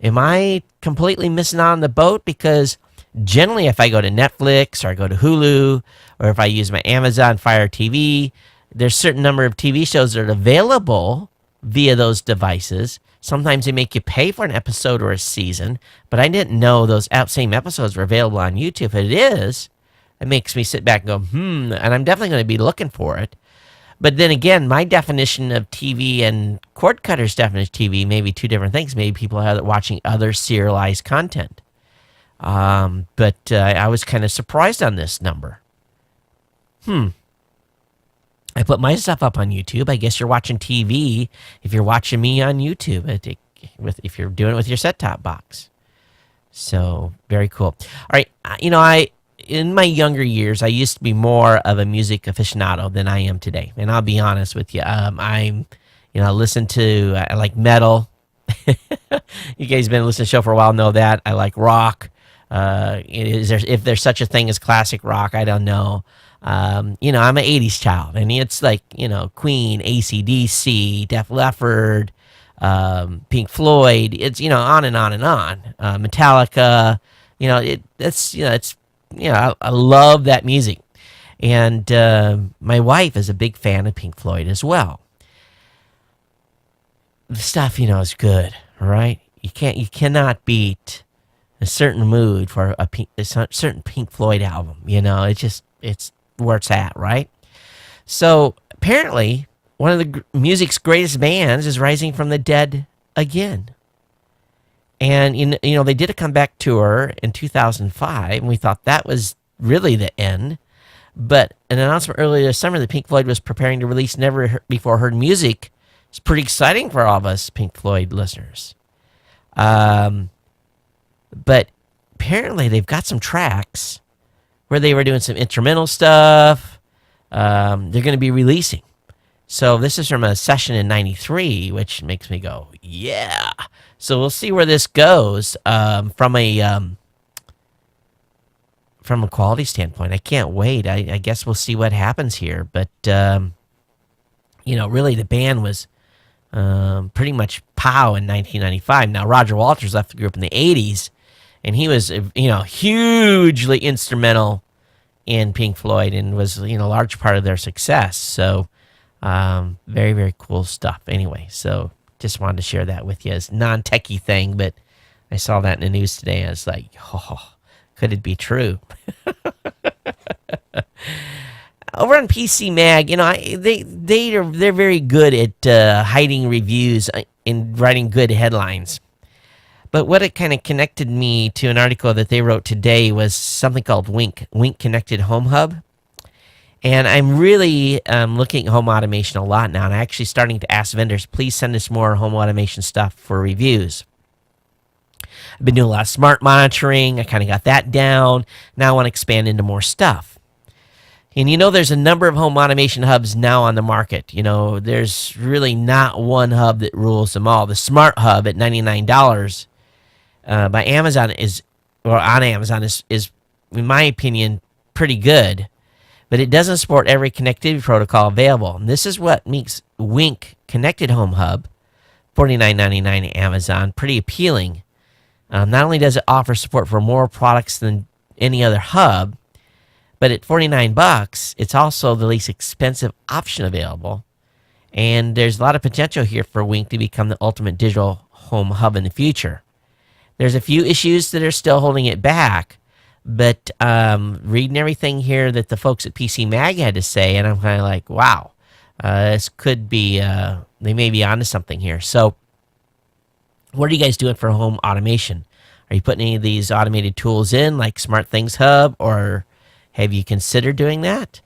Am I completely missing out on the boat? Because generally, if I go to Netflix or I go to Hulu or if I use my Amazon Fire TV, there's a certain number of TV shows that are available via those devices. Sometimes they make you pay for an episode or a season, but I didn't know those same episodes were available on YouTube. If it is, it makes me sit back and go, and I'm definitely going to be looking for it. But then again, my definition of TV and Cord Cutter's definition of TV may be two different things. Maybe people are watching other serialized content. But I was kind of surprised on this number. I put my stuff up on YouTube. I guess you're watching TV if you're watching me on YouTube, if you're doing it with your set-top box. So, very cool. All right, in my younger years, I used to be more of a music aficionado than I am today. And I'll be honest with you. I like metal. You guys have been listening to the show for a while, know that. I like rock. If there's such a thing as classic rock, I don't know. I'm an 80s child, and it's like, Queen, AC/DC, Def Leppard, Pink Floyd, it's, on and on and on. Metallica, I love that music. And my wife is a big fan of Pink Floyd as well. The stuff, is good, all right? You cannot beat a certain mood for a certain Pink Floyd album. It's where it's at, right? So apparently, one of the music's greatest bands is rising from the dead again. And they did a comeback tour in 2005, and we thought that was really the end. But an announcement earlier this summer that Pink Floyd was preparing to release never before heard music is pretty exciting for all of us Pink Floyd listeners. But apparently they've got some tracks where they were doing some instrumental stuff. They're going to be releasing. So this is from a session in '93, which makes me go, yeah. So we'll see where this goes from a quality standpoint. I can't wait. I guess we'll see what happens here. But really the band was pretty much pow in 1995. Now Roger Walters left the group in the '80s, and he was hugely instrumental in Pink Floyd and was a large part of their success. So very, very cool stuff. Anyway, so just wanted to share that with you as non-techie thing, but I saw that in the news today. And I was like, oh, could it be true? Over on PC Mag, they're very good at hiding reviews and writing good headlines. But what it kind of connected me to an article that they wrote today was something called Wink Connected Home Hub. And I'm really looking at home automation a lot now, and I'm actually starting to ask vendors, please send us more home automation stuff for reviews. I've been doing a lot of smart monitoring. I kind of got that down. Now I want to expand into more stuff. And there's a number of home automation hubs now on the market. There's really not one hub that rules them all. The Smart Hub at $99 by Amazon is in my opinion, pretty good. But it doesn't support every connectivity protocol available. And this is what makes Wink Connected Home Hub, $49.99 at Amazon, pretty appealing. Not only does it offer support for more products than any other hub, but at $49, it's also the least expensive option available. And there's a lot of potential here for Wink to become the ultimate digital home hub in the future. There's a few issues that are still holding it back, but reading everything here that the folks at PC Mag had to say, and I'm kind of like, wow, this could be, they may be onto something here. So what are you guys doing for home automation? Are you putting any of these automated tools in, like Smart Things Hub, or have you considered doing that?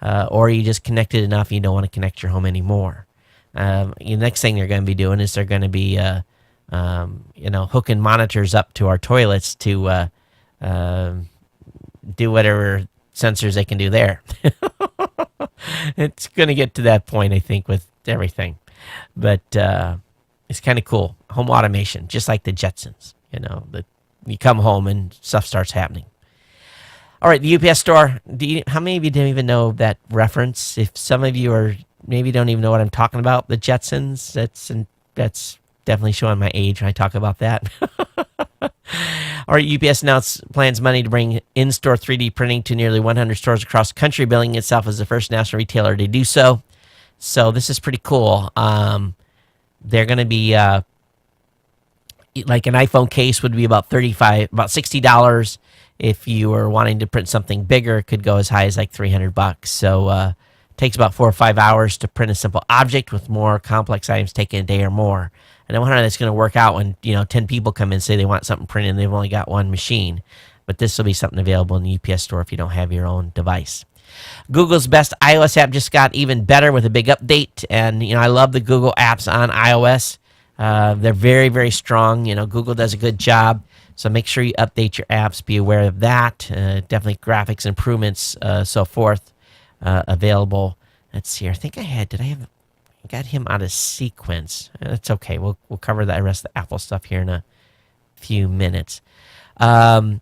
Or are you just connected enough you don't want to connect your home anymore? The next thing they're going to be doing is they're going to be, hooking monitors up to our toilets to do whatever sensors they can do there. It's going to get to that point, I think, with everything. But it's kind of cool. Home automation, just like the Jetsons. That you come home and stuff starts happening. All right, the UPS store. How many of you don't even know that reference? If some of you maybe don't even know what I'm talking about, the Jetsons, that's definitely showing my age when I talk about that. All right, UPS announced plans Monday to bring in-store 3D printing to nearly 100 stores across the country, billing itself as the first national retailer to do so. So this is pretty cool. They're going to be like an iPhone case would be about $60. If you were wanting to print something bigger, it could go as high as like $300. So it takes about 4 or 5 hours to print a simple object, with more complex items taking a day or more. And I wonder how that's going to work out when 10 people come in and say they want something printed and they've only got one machine. But this will be something available in the UPS store if you don't have your own device. Google's best iOS app just got even better with a big update. And, I love the Google apps on iOS. They're very, very strong. Google does a good job. So make sure you update your apps. Be aware of that. Definitely graphics improvements, so forth, available. Let's see here. I think I got him out of sequence. That's okay. We'll cover the rest of the Apple stuff here in a few minutes. How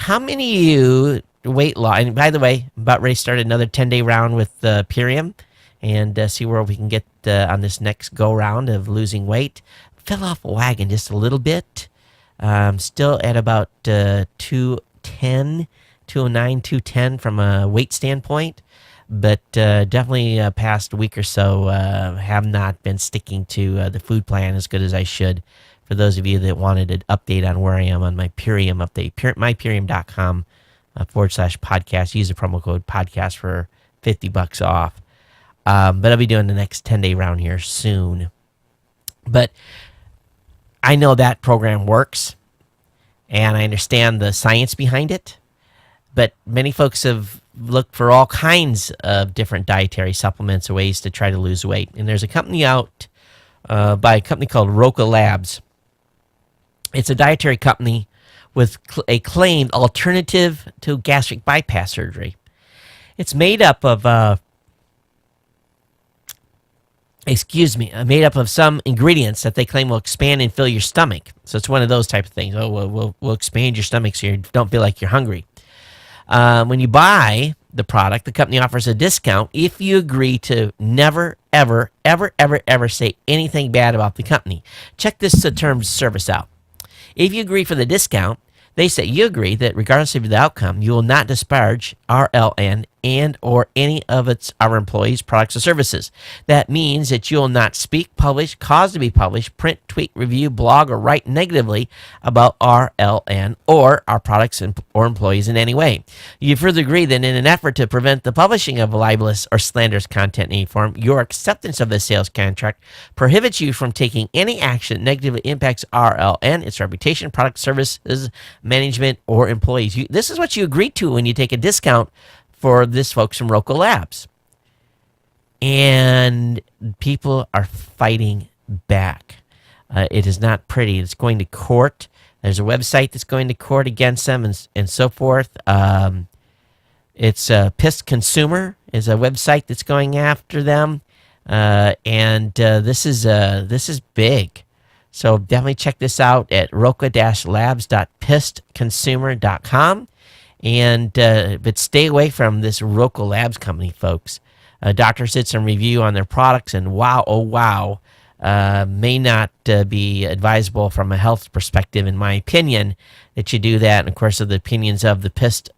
many of you weight loss? And by the way, I'm about ready to start another 10-day round with Purium and see where we can get on this next go round of losing weight. Fell off a wagon just a little bit. Still at about 210, 209, 210 from a weight standpoint. But definitely past week or so have not been sticking to the food plan as good as I should. For those of you that wanted an update on where I am on my Purium update, mypurium.com /podcast. Use the promo code podcast for $50 off. But I'll be doing the next 10-day round here soon. But I know that program works, and I understand the science behind it. But many folks have looked for all kinds of different dietary supplements or ways to try to lose weight. And there's a company out by a company called Roca Labs. It's a dietary company with a claimed alternative to gastric bypass surgery. It's made up of made up of some ingredients that they claim will expand and fill your stomach. So it's one of those type of things. Oh, we'll expand your stomach so you don't feel like you're hungry. When you buy the product, the company offers a discount if you agree to never, ever, ever, ever, ever say anything bad about the company. Check this terms of service out. If you agree for the discount, they say you agree that regardless of the outcome, you will not disparage RLN and or any of our employees' products or services. That means that you will not speak, publish, cause to be published, print, tweet, review, blog, or write negatively about RLN or our products or employees in any way. You further agree that in an effort to prevent the publishing of libelous or slanderous content in any form, your acceptance of the sales contract prohibits you from taking any action that negatively impacts RLN, its reputation, product, services, management, or employees. This is what you agree to when you take a discount for this folks from Roca Labs. And people are fighting back. It is not pretty. It's going to court. There's a website that's going to court against them and so forth. It's Pissed Consumer is a website that's going after them. And this is big. So definitely check this out at roca-labs.pissedconsumer.com. And but stay away from this Roca Labs company, folks. Doctors did some review on their products, and wow, oh wow, may not be advisable from a health perspective, in my opinion, that you do that. And of course, of the opinions of the pissed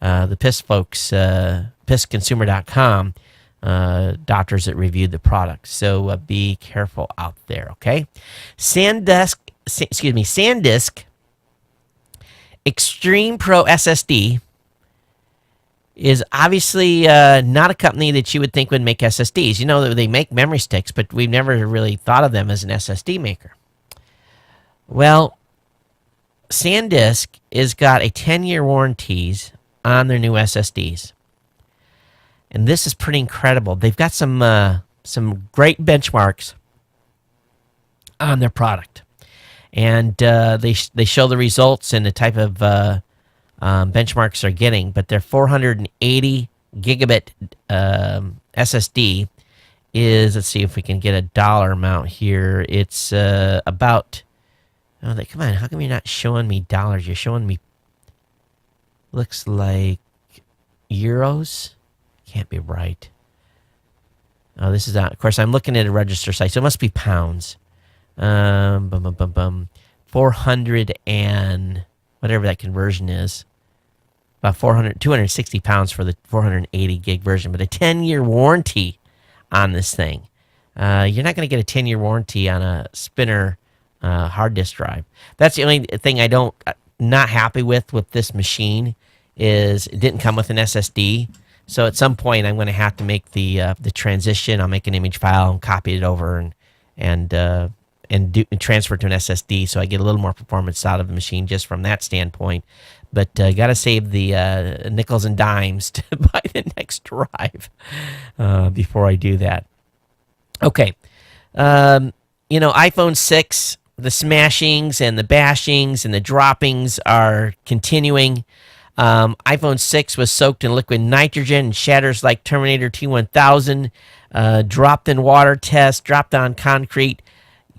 folks, pissedconsumer.com, doctors that reviewed the product. So be careful out there, okay? SanDisk Extreme Pro SSD is obviously not a company that you would think would make SSDs. You know, they make memory sticks, but we've never really thought of them as an SSD maker. Well, SanDisk has got a 10-year warranties on their new SSDs. And this is pretty incredible. They've got some great benchmarks on their product. And they show the results and the type of benchmarks they're getting. But their 480 gigabit SSD is, let's see if we can get a dollar amount here. It's about, come on, how come you're not showing me dollars? You're showing me, looks like euros. Can't be right. Oh, this is not, of course, I'm looking at a register site, so it must be pounds. 400 and whatever that conversion is, about 260 pounds for the 480 gig version, but a 10-year warranty on this thing. You're not going to get a 10-year warranty on a spinner hard disk drive. That's the only thing not happy with this machine is it didn't come with an SSD. So at some point I'm going to have to make the transition. I'll make an image file and copy it over and transfer it to an SSD, so I get a little more performance out of the machine just from that standpoint. But got to save the nickels and dimes to buy the next drive before I do that. Okay, iPhone 6, the smashings and the bashings and the droppings are continuing. iPhone 6 was soaked in liquid nitrogen and shatters like Terminator T1000. Dropped in water test, dropped on concrete.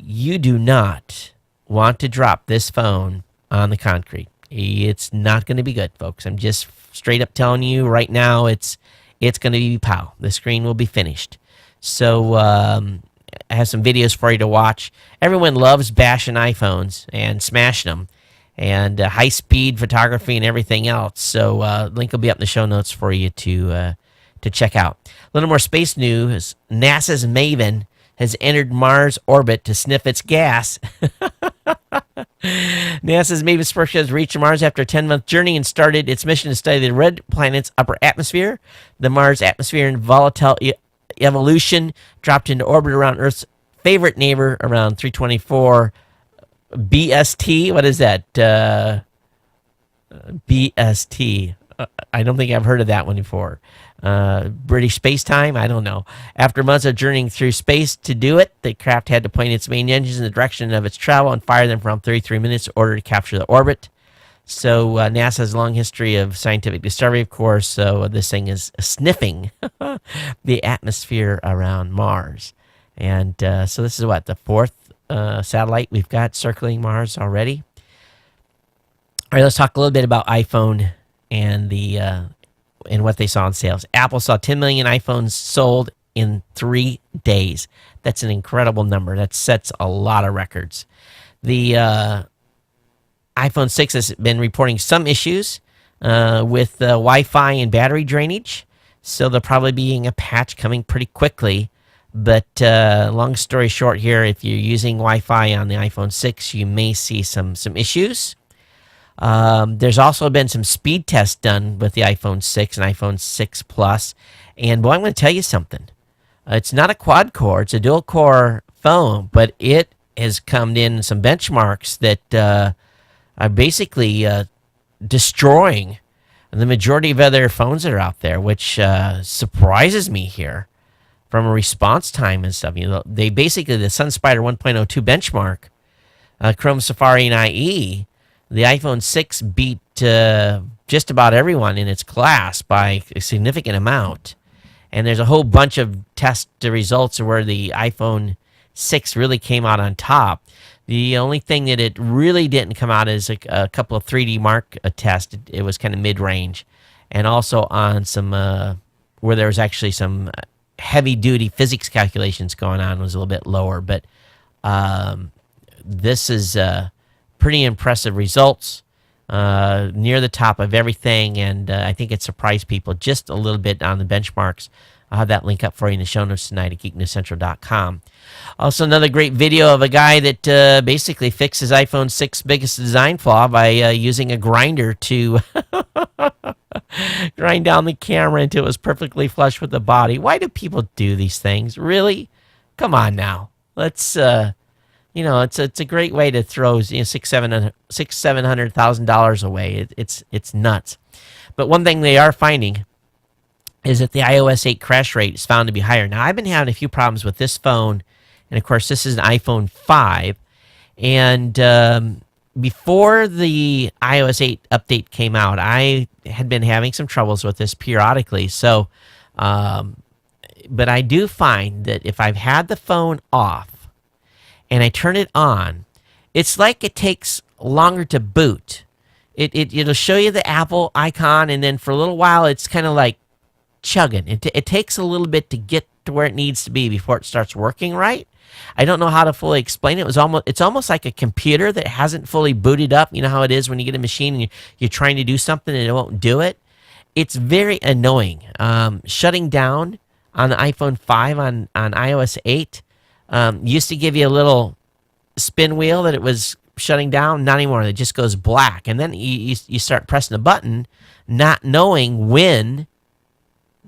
You do not want to drop this phone on the concrete. It's not going to be good, folks. I'm just straight up telling you right now, it's going to be pow. The screen will be finished. So I have some videos for you to watch. Everyone loves bashing iPhones and smashing them, and high-speed photography and everything else. So link will be up in the show notes for you to check out. A little more space news. NASA's Maven has entered Mars orbit to sniff its gas. NASA's Mavis spaceship has reached Mars after a 10-month journey and started its mission to study the red planet's upper atmosphere. The Mars atmosphere and volatile evolution dropped into orbit around Earth's favorite neighbor around 324 BST. What is that? BST. I don't think I've heard of that one before. British space time? I don't know. After months of journeying through space to do it, the craft had to point its main engines in the direction of its travel and fire them for around 33 minutes in order to capture the orbit. So NASA has a long history of scientific discovery, of course, so this thing is sniffing the atmosphere around Mars. And so this is what, the fourth satellite we've got circling Mars already? All right, let's talk a little bit about iPhone and and what they saw in sales. Apple saw 10 million iPhones sold in 3 days. That's an incredible number. That sets a lot of records. The iPhone 6 has been reporting some issues with Wi-Fi and battery drainage, so there'll probably be a patch coming pretty quickly. But long story short here, if you're using Wi-Fi on the iPhone 6, you may see some issues. There's also been some speed tests done with the iPhone 6 and iPhone 6 Plus. And boy, I'm going to tell you something. It's not a quad core, it's a dual core phone, but it has come in some benchmarks that are basically destroying the majority of other phones that are out there, which surprises me here from a response time and stuff. You know, they basically, the SunSpider 1.02 benchmark, Chrome, Safari, and IE, the iPhone 6 beat just about everyone in its class by a significant amount. And there's a whole bunch of test results where the iPhone 6 really came out on top. The only thing that it really didn't come out is a couple of 3D Mark tests. It was kind of mid-range. And also on some, where there was actually some heavy-duty physics calculations going on, was a little bit lower. But this is pretty impressive results, near the top of everything, and I think it surprised people just a little bit on the benchmarks. I'll have that link up for you in the show notes tonight at geeknewscentral.com. Also, another great video of a guy that basically fixed his iPhone 6 biggest design flaw by using a grinder to grind down the camera until it was perfectly flush with the body. Why do people do these things? Really? Come on now. Let's it's a great way to throw $700,000 away. It's nuts. But one thing they are finding is that the iOS 8 crash rate is found to be higher. Now, I've been having a few problems with this phone, and of course, this is an iPhone 5. And before the iOS 8 update came out, I had been having some troubles with this periodically. So, but I do find that if I've had the phone off and I turn it on, it's like it takes longer to boot. It'll show you the Apple icon, and then for a little while, it's kind of like chugging. It takes a little bit to get to where it needs to be before it starts working right. I don't know how to fully explain it. It's almost like a computer that hasn't fully booted up. You know how it is when you get a machine and you're trying to do something and it won't do it? It's very annoying. Shutting down on the iPhone 5 on iOS 8 used to give you a little spin wheel that it was shutting down. Not anymore. It just goes black. And then you start pressing the button, not knowing when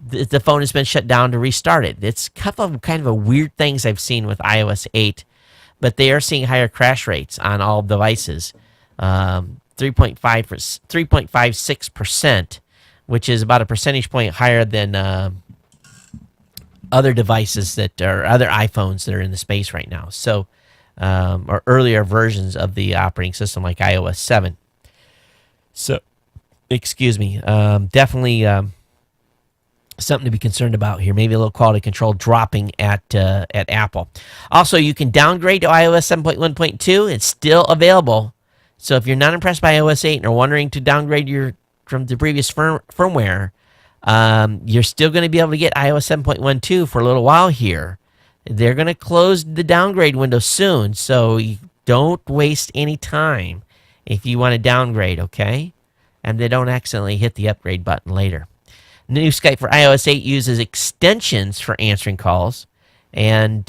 the phone has been shut down to restart it. It's kind of a weird things I've seen with iOS 8, but they are seeing higher crash rates on all devices. 3.56%, which is about a percentage point higher than other devices that are other iPhones that are in the space right now. So, or earlier versions of the operating system like iOS 7. So, excuse me. Definitely something to be concerned about here. Maybe a little quality control dropping at Apple. Also, you can downgrade to iOS 7.1.2. It's still available. So if you're not impressed by iOS 8 and are wondering to downgrade from the previous firmware, you're still going to be able to get iOS 7.12 for a little while here. They're going to close the downgrade window soon, so you don't waste any time if you want to downgrade, okay? And they don't accidentally hit the upgrade button later. The new Skype for iOS 8 uses extensions for answering calls, And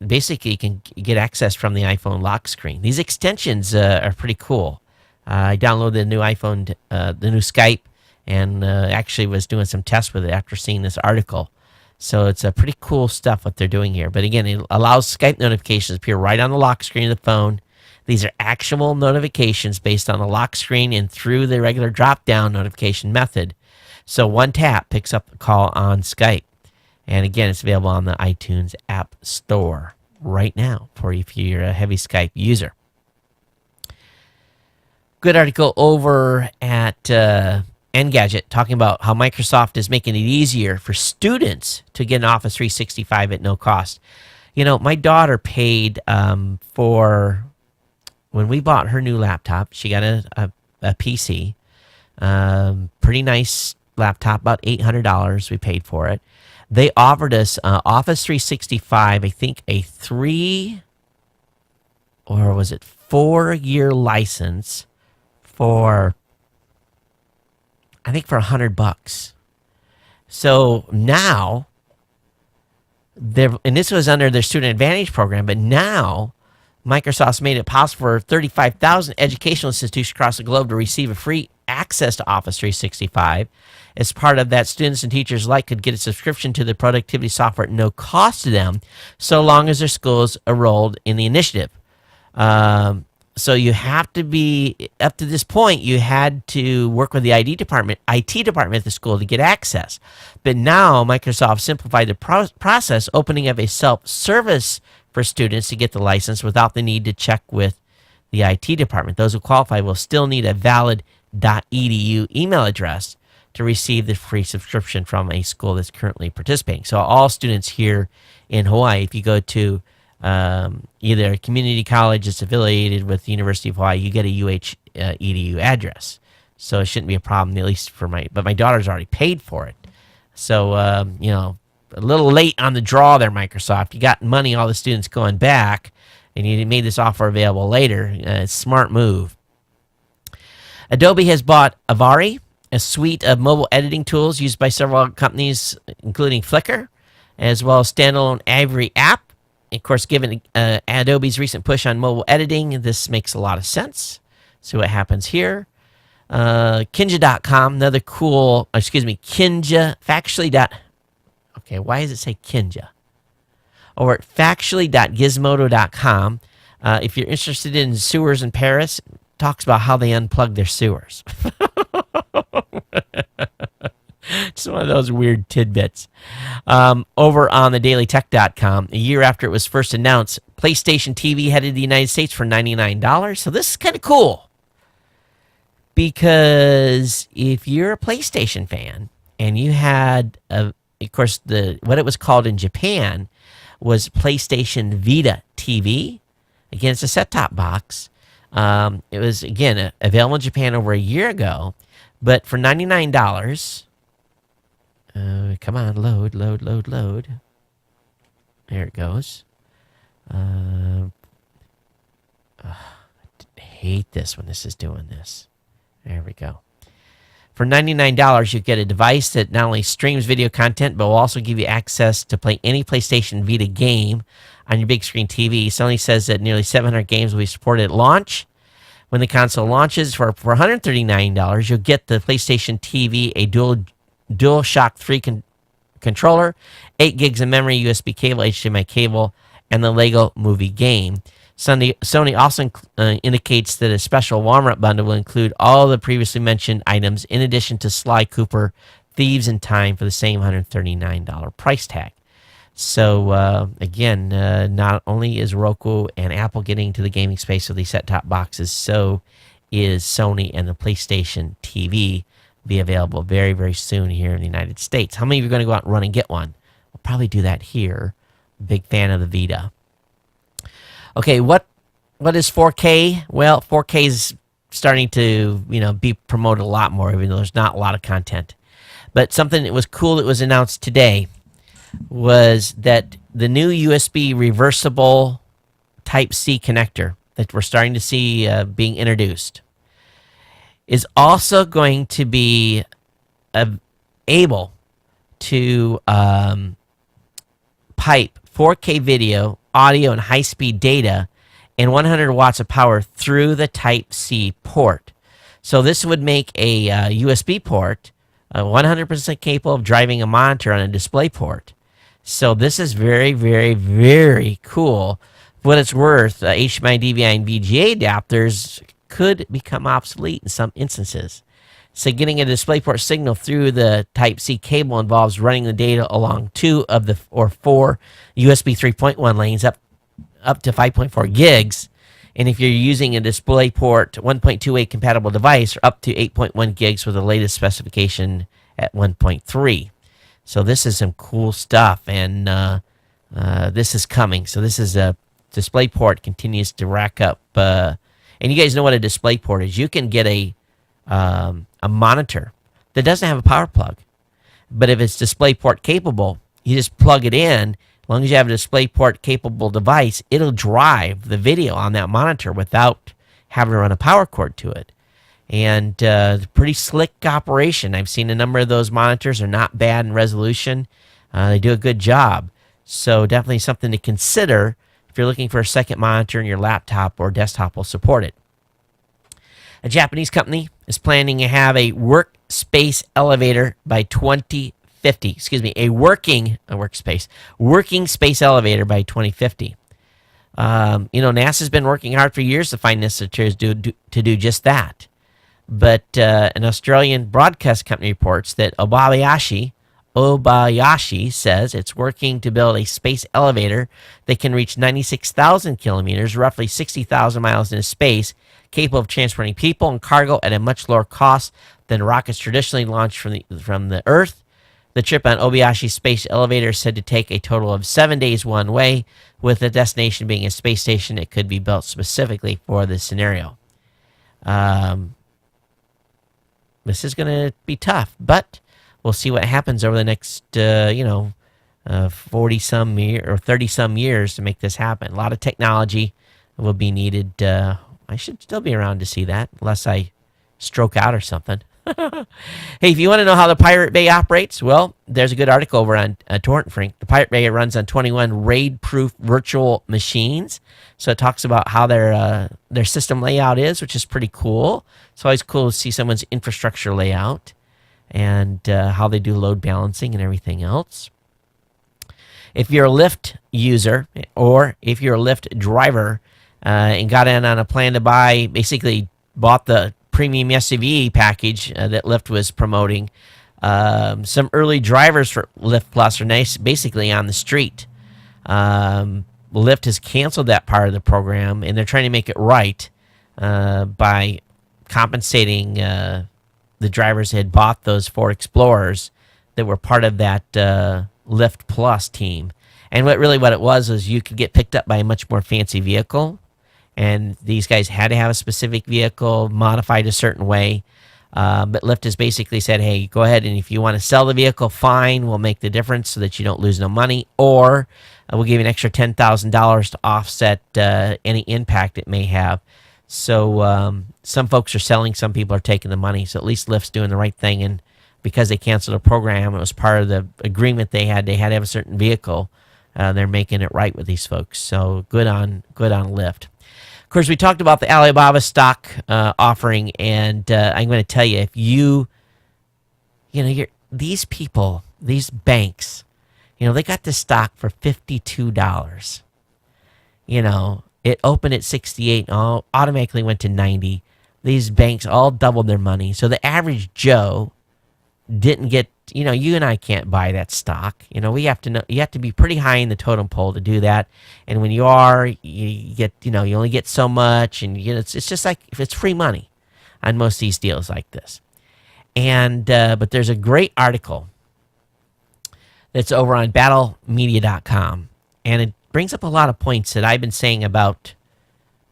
basically, you can get access from the iPhone lock screen. These extensions are pretty cool. I downloaded the new iPhone, the new Skype, and actually was doing some tests with it after seeing this article. So it's a pretty cool stuff what they're doing here. But again, it allows Skype notifications to appear right on the lock screen of the phone. These are actual notifications based on the lock screen and through the regular drop-down notification method. So one tap picks up the call on Skype. And again, it's available on the iTunes App Store right now for if you're a heavy Skype user. Good article over at Engadget talking about how Microsoft is making it easier for students to get an Office 365 at no cost. You know, my daughter paid for, when we bought her new laptop, she got a PC, pretty nice laptop, about $800 we paid for it. They offered us Office 365, I think a 4-year license for, I think, for $100. So now, and this was under their Student Advantage program, but now Microsoft's made it possible for 35,000 educational institutions across the globe to receive a free access to Office 365. As part of that, students and teachers alike could get a subscription to the productivity software at no cost to them, so long as their schools enrolled in the initiative. So you have to be, up to this point, you had to work with the IT department at the school to get access. But now Microsoft simplified the process, opening up a self-service for students to get the license without the need to check with the IT department. Those who qualify will still need a valid .edu email address to receive the free subscription from a school that's currently participating. So all students here in Hawaii, if you go to either a community college that's affiliated with the University of Hawaii, you get a edu address. So it shouldn't be a problem, at least for but my daughter's already paid for it. So, a little late on the draw there, Microsoft. You got money, all the students going back, and you made this offer available later. Smart move. Adobe has bought Avari, a suite of mobile editing tools used by several companies, including Flickr, as well as standalone Avery app. Of course, given Adobe's recent push on mobile editing, this makes a lot of sense. See what happens here. Kinja.com, another cool, Kinja, okay, why does it say Kinja? Or at factually.gizmodo.com. If you're interested in sewers in Paris, it talks about how they unplug their sewers. Just one of those weird tidbits. Over on the dailytech.com, a year after it was first announced, PlayStation TV headed to the United States for $99. So this is kind of cool. Because if you're a PlayStation fan and you had, of course, what it was called in Japan was PlayStation Vita TV. Again, it's a set-top box. It was, again, available in Japan over a year ago. But for $99, come on, load. There it goes. I hate this when this is doing this. There we go. For $99, you get a device that not only streams video content, but will also give you access to play any PlayStation Vita game on your big screen TV. Sony says that nearly 700 games will be supported at launch. When the console launches for $139, you'll get the PlayStation TV, a DualShock 3 controller, 8 gigs of memory, USB cable, HDMI cable, and the Lego Movie game. Sony also indicates that a special warm-up bundle will include all the previously mentioned items, in addition to Sly Cooper, Thieves in Time, for the same $139 price tag. So, again, not only is Roku and Apple getting into the gaming space with these set-top boxes, so is Sony, and the PlayStation TV be available very, very soon here in the United States. How many of you are going to go out and run and get one? We'll probably do that here. Big fan of the Vita. Okay, what is 4K? Well, 4K is starting to, be promoted a lot more, even though there's not a lot of content. But something that was cool that was announced today was that the new USB reversible Type-C connector that we're starting to see being introduced is also going to be able to pipe 4K video, audio, and high-speed data, and 100 watts of power through the Type-C port. So this would make a USB port 100% capable of driving a monitor on a display port. So this is very, very, very cool. For what it's worth, HDMI, DVI, and VGA adapters could become obsolete in some instances. So getting a DisplayPort signal through the Type-C cable involves running the data along 2 of the or 4 USB 3.1 lanes up to 5.4 gigs. And if you're using a DisplayPort 1.28 compatible device, or up to 8.1 gigs with the latest specification at 1.3. So this is some cool stuff, and this is coming. So this is a DisplayPort continues to rack up. And you guys know what a DisplayPort is. You can get a monitor that doesn't have a power plug, but if it's DisplayPort capable, you just plug it in. As long as you have a DisplayPort capable device, it'll drive the video on that monitor without having to run a power cord to it. And pretty slick operation. I've seen a number of those monitors are not bad in resolution. They do a good job. So definitely something to consider if you're looking for a second monitor and your laptop or desktop will support it. A Japanese company is planning to have a workspace elevator by 2050. A working space elevator by 2050. NASA's been working hard for years to find necessary to do just that. But an Australian broadcast company reports that Obayashi says it's working to build a space elevator that can reach 96,000 kilometers, roughly 60,000 miles into space, capable of transporting people and cargo at a much lower cost than rockets traditionally launched from the Earth. The trip on Obayashi's space elevator is said to take a total of 7 days one way, with the destination being a space station that could be built specifically for this scenario. This is going to be tough, but we'll see what happens over the next, 40-some year or 30-some years to make this happen. A lot of technology will be needed. I should still be around to see that, unless I stroke out or something. Hey, if you want to know how the Pirate Bay operates, well, there's a good article over on Torrent Frink. The Pirate Bay runs on 21 RAID-proof virtual machines. So it talks about how their system layout is, which is pretty cool. It's always cool to see someone's infrastructure layout and how they do load balancing and everything else. If you're a Lyft user or if you're a Lyft driver and got in on a plan to bought the premium SUV package that Lyft was promoting, some early drivers for Lyft Plus are basically on the street. Lyft has canceled that part of the program, and they're trying to make it right by compensating the drivers who had bought those Ford Explorers that were part of that Lyft Plus team. And what it was you could get picked up by a much more fancy vehicle, and these guys had to have a specific vehicle modified a certain way. But Lyft has basically said, hey, go ahead, and if you want to sell the vehicle, fine, we'll make the difference so that you don't lose no money, or we'll give you an extra $10,000 to offset any impact it may have. So some folks are selling, some people are taking the money, so at least Lyft's doing the right thing, and because they canceled a program, it was part of the agreement they had to have a certain vehicle. They're making it right with these folks, so good on Lyft. Of course, we talked about the Alibaba stock offering, and I'm going to tell you, if these people, these banks, they got this stock for $52. It opened at 68, and automatically went to 90. These banks all doubled their money, so the average Joe didn't get. You and I can't buy that stock. We have to know. You have to be pretty high in the totem pole to do that. And when you are, you get. You only get so much, and it's just like if it's free money on most of these deals like this. And but there's a great article that's over on battlemedia.com, and it brings up a lot of points that I've been saying about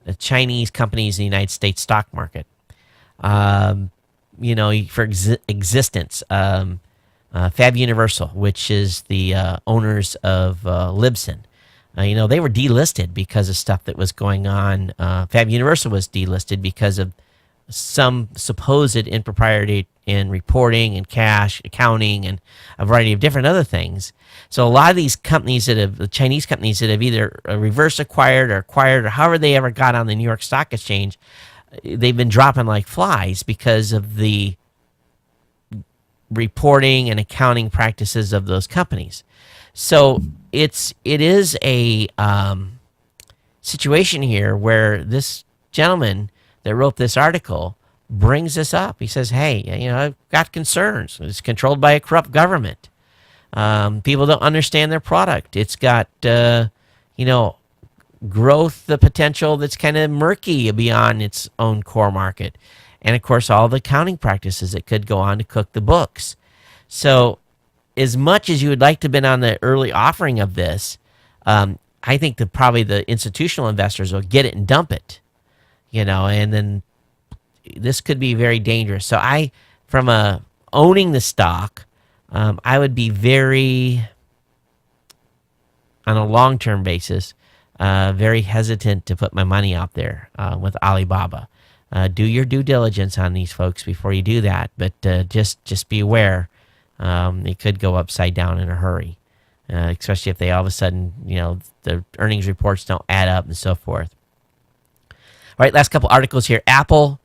the Chinese companies in the United States stock market. For existence. Fab Universal, which is the owners of Libsyn. They were delisted because of stuff that was going on. Fab Universal was delisted because of some supposed impropriety in reporting and cash, accounting, and a variety of different other things. So a lot of these companies the Chinese companies that have either reverse acquired or however they ever got on the New York Stock Exchange, they've been dropping like flies because of the reporting and accounting practices of those companies. So it is a situation here where this gentleman that wrote this article brings this up. He says, hey, I've got concerns. It's controlled by a corrupt government. People don't understand their product. It's got, growth, the potential that's kind of murky beyond its own core market. And, of course, all the accounting practices that could go on to cook the books. So as much as you would like to have been on the early offering of this, I think that probably the institutional investors will get it and dump it, and then this could be very dangerous. So from owning the stock, I would be very, on a long-term basis, very hesitant to put my money out there with Alibaba. Do your due diligence on these folks before you do that, but just be aware. It could go upside down in a hurry, especially if they all of a sudden, the earnings reports don't add up and so forth. All right, last couple articles here. Apple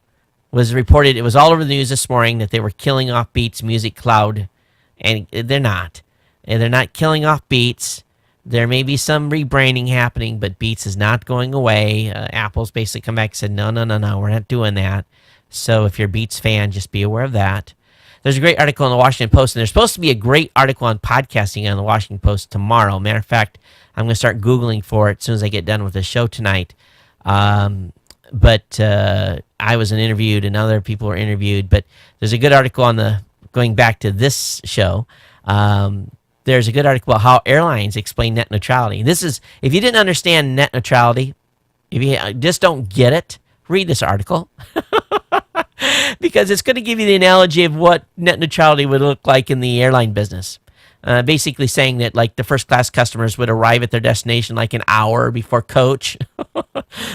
was reported, it was all over the news this morning that they were killing off Beats Music Cloud, and they're not. And they're not killing off Beats. There may be some rebranding happening, but Beats is not going away. Apple's basically come back and said, no, we're not doing that. So if you're a Beats fan, just be aware of that. There's a great article in the Washington Post, and there's supposed to be a great article on podcasting on the Washington Post tomorrow. Matter of fact, I'm going to start Googling for it as soon as I get done with the show tonight. But I was interviewed and other people were interviewed. But there's a good article going back to this show. There's a good article about how airlines explain net neutrality. This is, if you didn't understand net neutrality, if you just don't get it, read this article. Because it's going to give you the analogy of what net neutrality would look like in the airline business. Basically saying that like the first class customers would arrive at their destination like an hour before coach,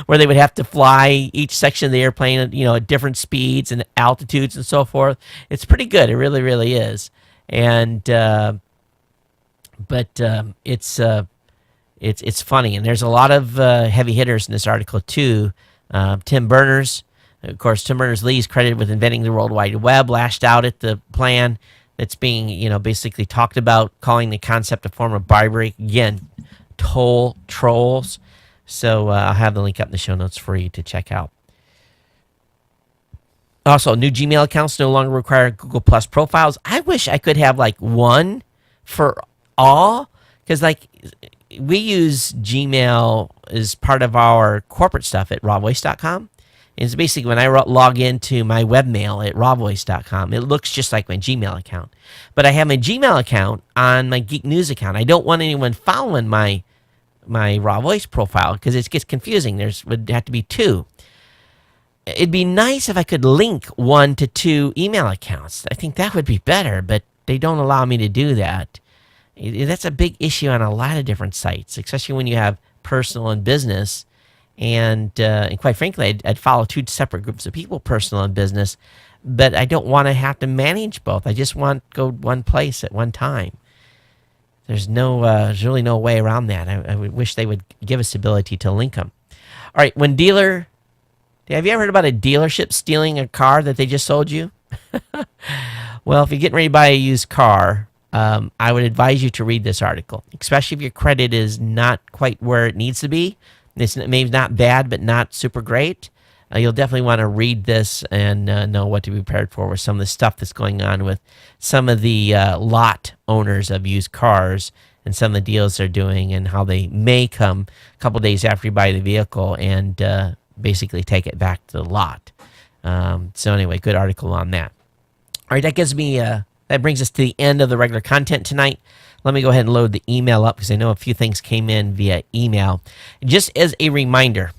where they would have to fly each section of the airplane at different speeds and altitudes and so forth. It's pretty good. It really, really is. And it's funny, and there's a lot of heavy hitters in this article too. Tim Berners, of course, Tim Berners-Lee is credited with inventing the World Wide Web, lashed out at the plan that's being, basically talked about, calling the concept a form of bribery. Again, trolls. So I'll have the link up in the show notes for you to check out. Also, new Gmail accounts no longer require Google Plus profiles. I wish I could have like one for all, because like we use Gmail as part of our corporate stuff at rawvoice.com. It's basically when I log into my webmail at rawvoice.com, it looks just like my Gmail account. But I have my Gmail account on my Geek News account. I don't want anyone following my Raw Voice profile because it gets confusing. Would have to be two. It'd be nice if I could link 1 to 2 email accounts. I think that would be better, but they don't allow me to do that. That's a big issue on a lot of different sites, especially when you have personal and business. And quite frankly, I'd follow 2 separate groups of people, personal and business, but I don't want to have to manage both. I just want to go one place at one time. There's really no way around that. I would wish they would give us the ability to link them. All right, have you ever heard about a dealership stealing a car that they just sold you? Well, if you're getting ready to buy a used car, I would advise you to read this article, especially if your credit is not quite where it needs to be. It's maybe not bad, but not super great. You'll definitely want to read this and know what to be prepared for with some of the stuff that's going on with some of the lot owners of used cars and some of the deals they're doing and how they may come a couple days after you buy the vehicle and basically take it back to the lot. So anyway, good article on that. All right, that brings us to the end of the regular content tonight. Let me go ahead and load the email up because I know a few things came in via email. Just as a reminder,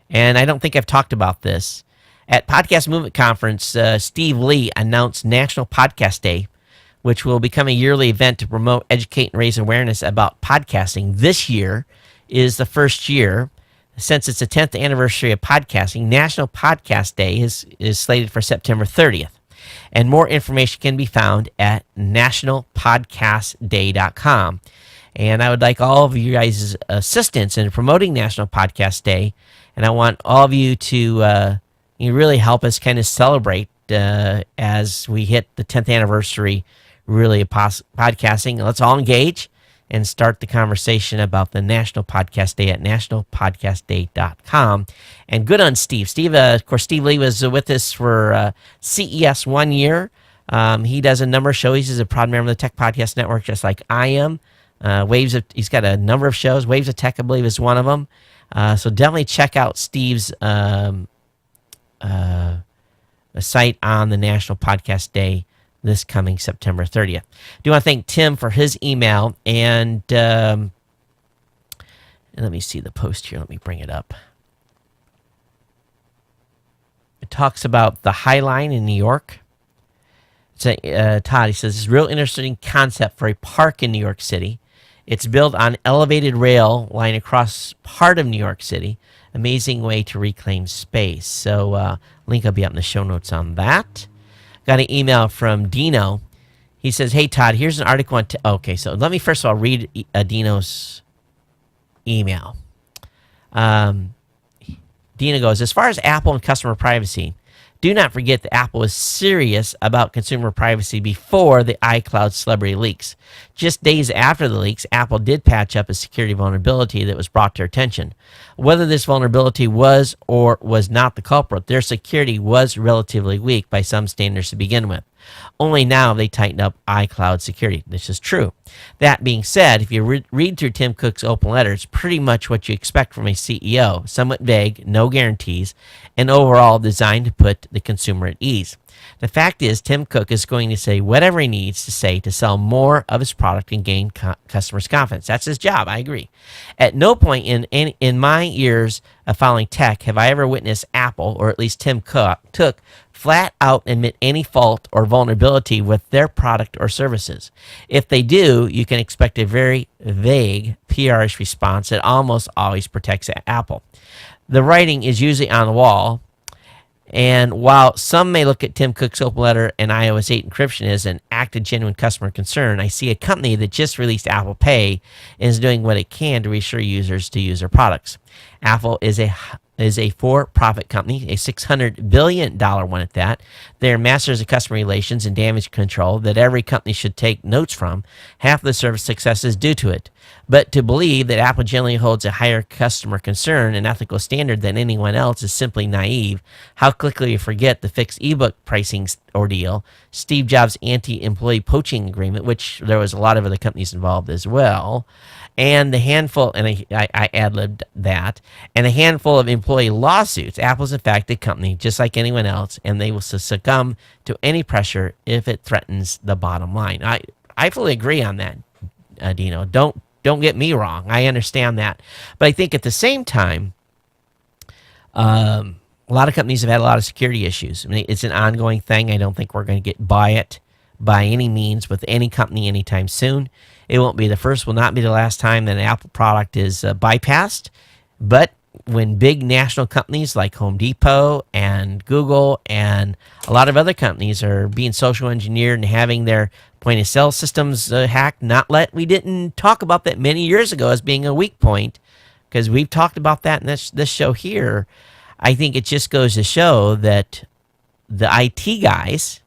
and I don't think I've talked about this, at Podcast Movement Conference, Steve Lee announced National Podcast Day, which will become a yearly event to promote, educate, and raise awareness about podcasting. This year is the first year. Since it's the 10th anniversary of podcasting, National Podcast Day is slated for September 30th. And more information can be found at nationalpodcastday.com. And I would like all of you guys' assistance in promoting National Podcast Day. And I want all of you to you really help us kind of celebrate as we hit the 10th anniversary, really, of podcasting. Let's all engage and start the conversation about the National Podcast Day at nationalpodcastday.com. And good on Steve. Of course, Steve Lee was with us for CES 1 year. He does a number of shows. He's a proud member of the Tech Podcast Network, just like I am. He's got a number of shows. Waves of Tech, I believe, is one of them. So definitely check out Steve's site on the National Podcast Day this coming September 30th. Do want to thank Tim for his email, and let me see the post here. Let me bring it up. It talks about the High Line in New York. Todd, he says, it's a real interesting concept for a park in New York City. It's built on elevated rail line across part of New York City. Amazing way to reclaim space. So link will be up in the show notes on that. Got an email from Dino. He says, hey, Todd, here's an article on... Okay, so let me first of all read Dino's email. Dino goes, as far as Apple and customer privacy, do not forget that Apple was serious about consumer privacy before the iCloud celebrity leaks. Just days after the leaks, Apple did patch up a security vulnerability that was brought to their attention. Whether this vulnerability was or was not the culprit, their security was relatively weak by some standards to begin with. Only now they tightened up iCloud security. This is true. That being said, if you read through Tim Cook's open letter, it's pretty much what you expect from a CEO. Somewhat vague, no guarantees, and overall designed to put the consumer at ease. The fact is, Tim Cook is going to say whatever he needs to say to sell more of his product and gain customers' confidence. That's his job, I agree. At no point in my years of following tech have I ever witnessed Apple, or at least Tim Cook, flat out admit any fault or vulnerability with their product or services. If they do, you can expect a very vague PR-ish response that almost always protects Apple. The writing is usually on the wall, and while some may look at Tim Cook's open letter and iOS 8 encryption as an act of genuine customer concern, I see a company that just released Apple Pay and is doing what it can to reassure users to use their products. Apple is a for-profit company, a $600 billion one at that. They're masters of customer relations and damage control that every company should take notes from. Half of the service success is due to it. But to believe that Apple generally holds a higher customer concern and ethical standard than anyone else is simply naive. How quickly you forget the fixed ebook pricing ordeal, Steve Jobs' anti-employee poaching agreement, which there was a lot of other companies involved as well, and the handful, and I ad-libbed that, and a handful of employee lawsuits. Apple's in fact a company just like anyone else, and they will succumb to any pressure if it threatens the bottom line. I fully agree on that, Dino. Don't get me wrong. I understand that. But I think at the same time, a lot of companies have had a lot of security issues. I mean, it's an ongoing thing. I don't think we're going to get by it by any means with any company anytime soon. It won't be the first, will not be the last time that an Apple product is bypassed. But when big national companies like Home Depot and Google and a lot of other companies are being social engineered and having their point of sale systems hacked, we didn't talk about that many years ago as being a weak point, because we've talked about that in this show here. I think it just goes to show that the IT guys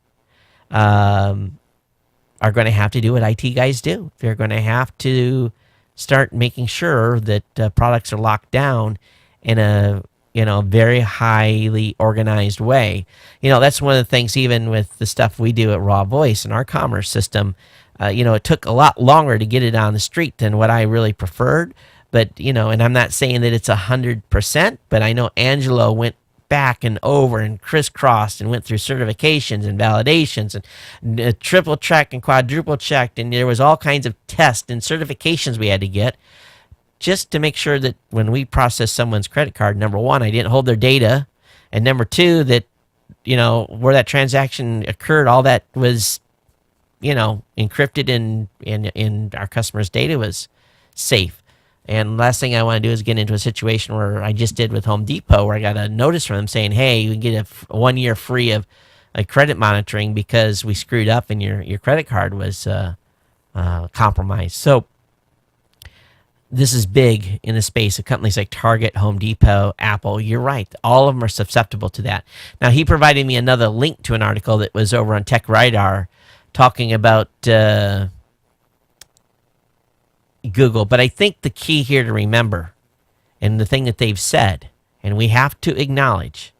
are going to have to do what IT guys do. They're going to have to start making sure that products are locked down in a very highly organized way. That's one of the things, even with the stuff we do at Raw Voice and our commerce system, it took a lot longer to get it on the street than what I really preferred. But, and I'm not saying that it's 100%, but I know Angelo went back and over and crisscrossed and went through certifications and validations and triple checked and quadruple checked, and there was all kinds of tests and certifications we had to get just to make sure that when we process someone's credit card, number one, I didn't hold their data, and number two, that where that transaction occurred, all that was encrypted and our customer's data was safe. And last thing I want to do is get into a situation where I just did with Home Depot, where I got a notice from them saying, hey, you can get a 1 year free of credit monitoring because we screwed up and your credit card was compromised. So this is big in the space of companies like Target, Home Depot, Apple. You're right. All of them are susceptible to that. Now, he provided me another link to an article that was over on Tech Radar talking about Google. But I think the key here to remember, and the thing that they've said, and we have to acknowledge,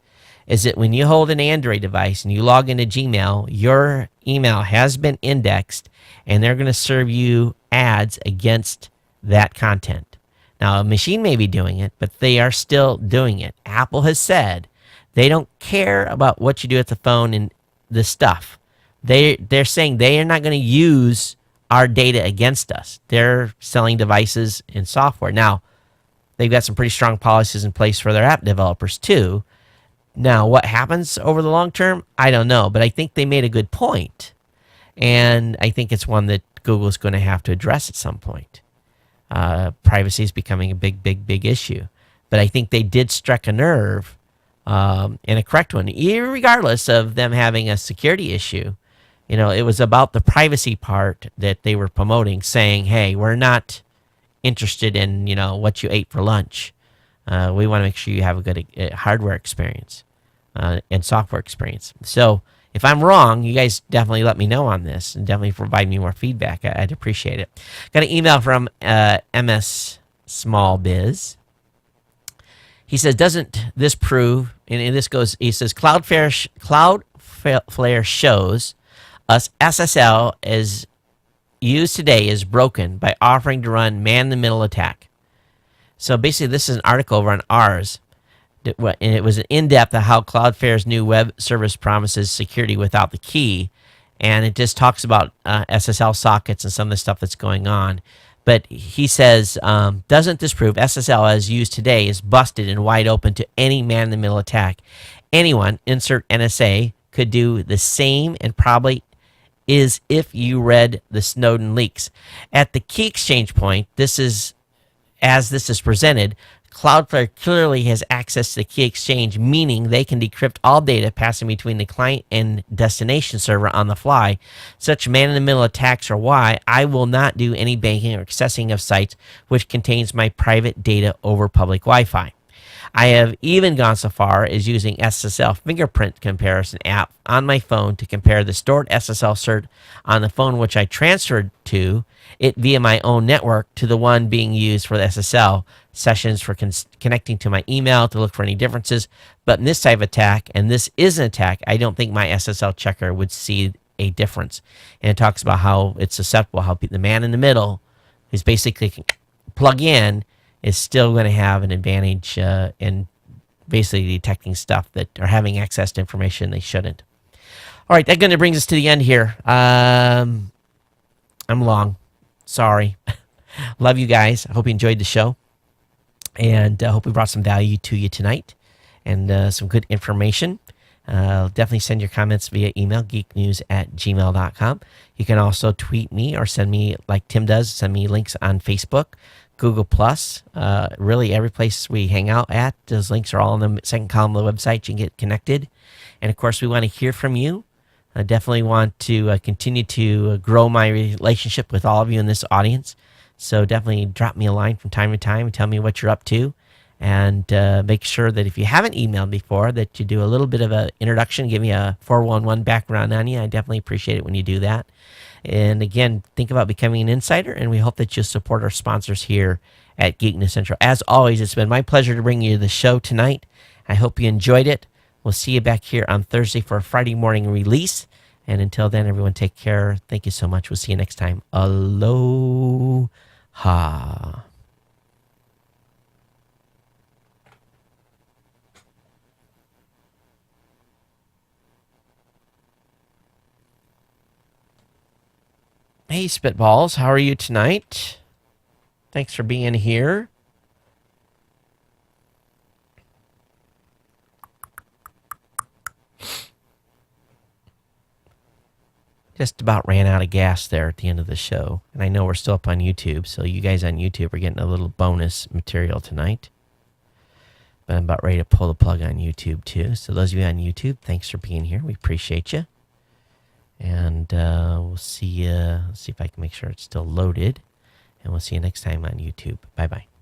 is that when you hold an Android device and you log into Gmail, your email has been indexed, and they're going to serve you ads against that content. Now, a machine may be doing it, but they are still doing it. Apple has said they don't care about what you do at the phone and the stuff. They're saying they are not going to use our data against us. They're selling devices and software. Now, they've got some pretty strong policies in place for their app developers too. Now, what happens over the long term, I don't know, but I think they made a good point, and I think it's one that Google's going to have to address at some point. Privacy is becoming a big issue. But I think they did strike a nerve, and a correct one, regardless of them having a security issue. You know, it was about the privacy part that they were promoting, saying, hey, we're not interested in, you know, what you ate for lunch. We want to make sure you have a good hardware experience and software experience. So if I'm wrong, you guys definitely let me know on this and definitely provide me more feedback. I'd appreciate it. Got an email from MS Small Biz. He says, doesn't this prove, and this goes, he says, Cloudflare shows us SSL is used today is broken by offering to run man-in-the-middle attack. So basically, this is an article over on ours. And it was an in-depth of how Cloudflare's new web service promises security without the key. And it just talks about SSL sockets and some of the stuff that's going on. But he says, doesn't this prove SSL as used today is busted and wide open to any man-in-the-middle attack? Anyone, insert NSA, could do the same and probably is if you read the Snowden leaks. At the key exchange point, this is presented, Cloudflare clearly has access to the key exchange, meaning they can decrypt all data passing between the client and destination server on the fly. Such man-in-the-middle attacks are why I will not do any banking or accessing of sites which contains my private data over public Wi-Fi. I have even gone so far as using SSL fingerprint comparison app on my phone to compare the stored SSL cert on the phone which I transferred to it via my own network to the one being used for the SSL sessions for connecting to my email to look for any differences. But in this type of attack, and this is an attack, I don't think my SSL checker would see a difference. And it talks about how it's susceptible, how the man in the middle is basically plug in is still going to have an advantage in basically detecting stuff that are having access to information they shouldn't. All right, that going to brings us to the end here. I'm long. Sorry. Love you guys. I hope you enjoyed the show. And I hope we brought some value to you tonight and some good information. Definitely send your comments via email, geeknews@gmail.com. You can also tweet me or send me, like Tim does, send me links on Facebook, Google+, really every place we hang out at. Those links are all in the second column of the website. You can get connected. And, of course, we want to hear from you. I definitely want to continue to grow my relationship with all of you in this audience. So definitely drop me a line from time to time and tell me what you're up to. And make sure that if you haven't emailed before, that you do a little bit of an introduction, give me a 411 background on you. I definitely appreciate it when you do that. And again, think about becoming an insider, and we hope that you'll support our sponsors here at Geek News Central. As always, it's been my pleasure to bring you the show tonight. I hope you enjoyed it. We'll see you back here on Thursday for a Friday morning release. And until then, everyone take care. Thank you so much. We'll see you next time. Aloha. Hey, Spitballs, how are you tonight? Thanks for being here. Just about ran out of gas there at the end of the show. And I know we're still up on YouTube, so you guys on YouTube are getting a little bonus material tonight. But I'm about ready to pull the plug on YouTube too. So those of you on YouTube, thanks for being here. We appreciate you. And we'll see you. See if I can make sure it's still loaded. And we'll see you next time on YouTube. Bye-bye.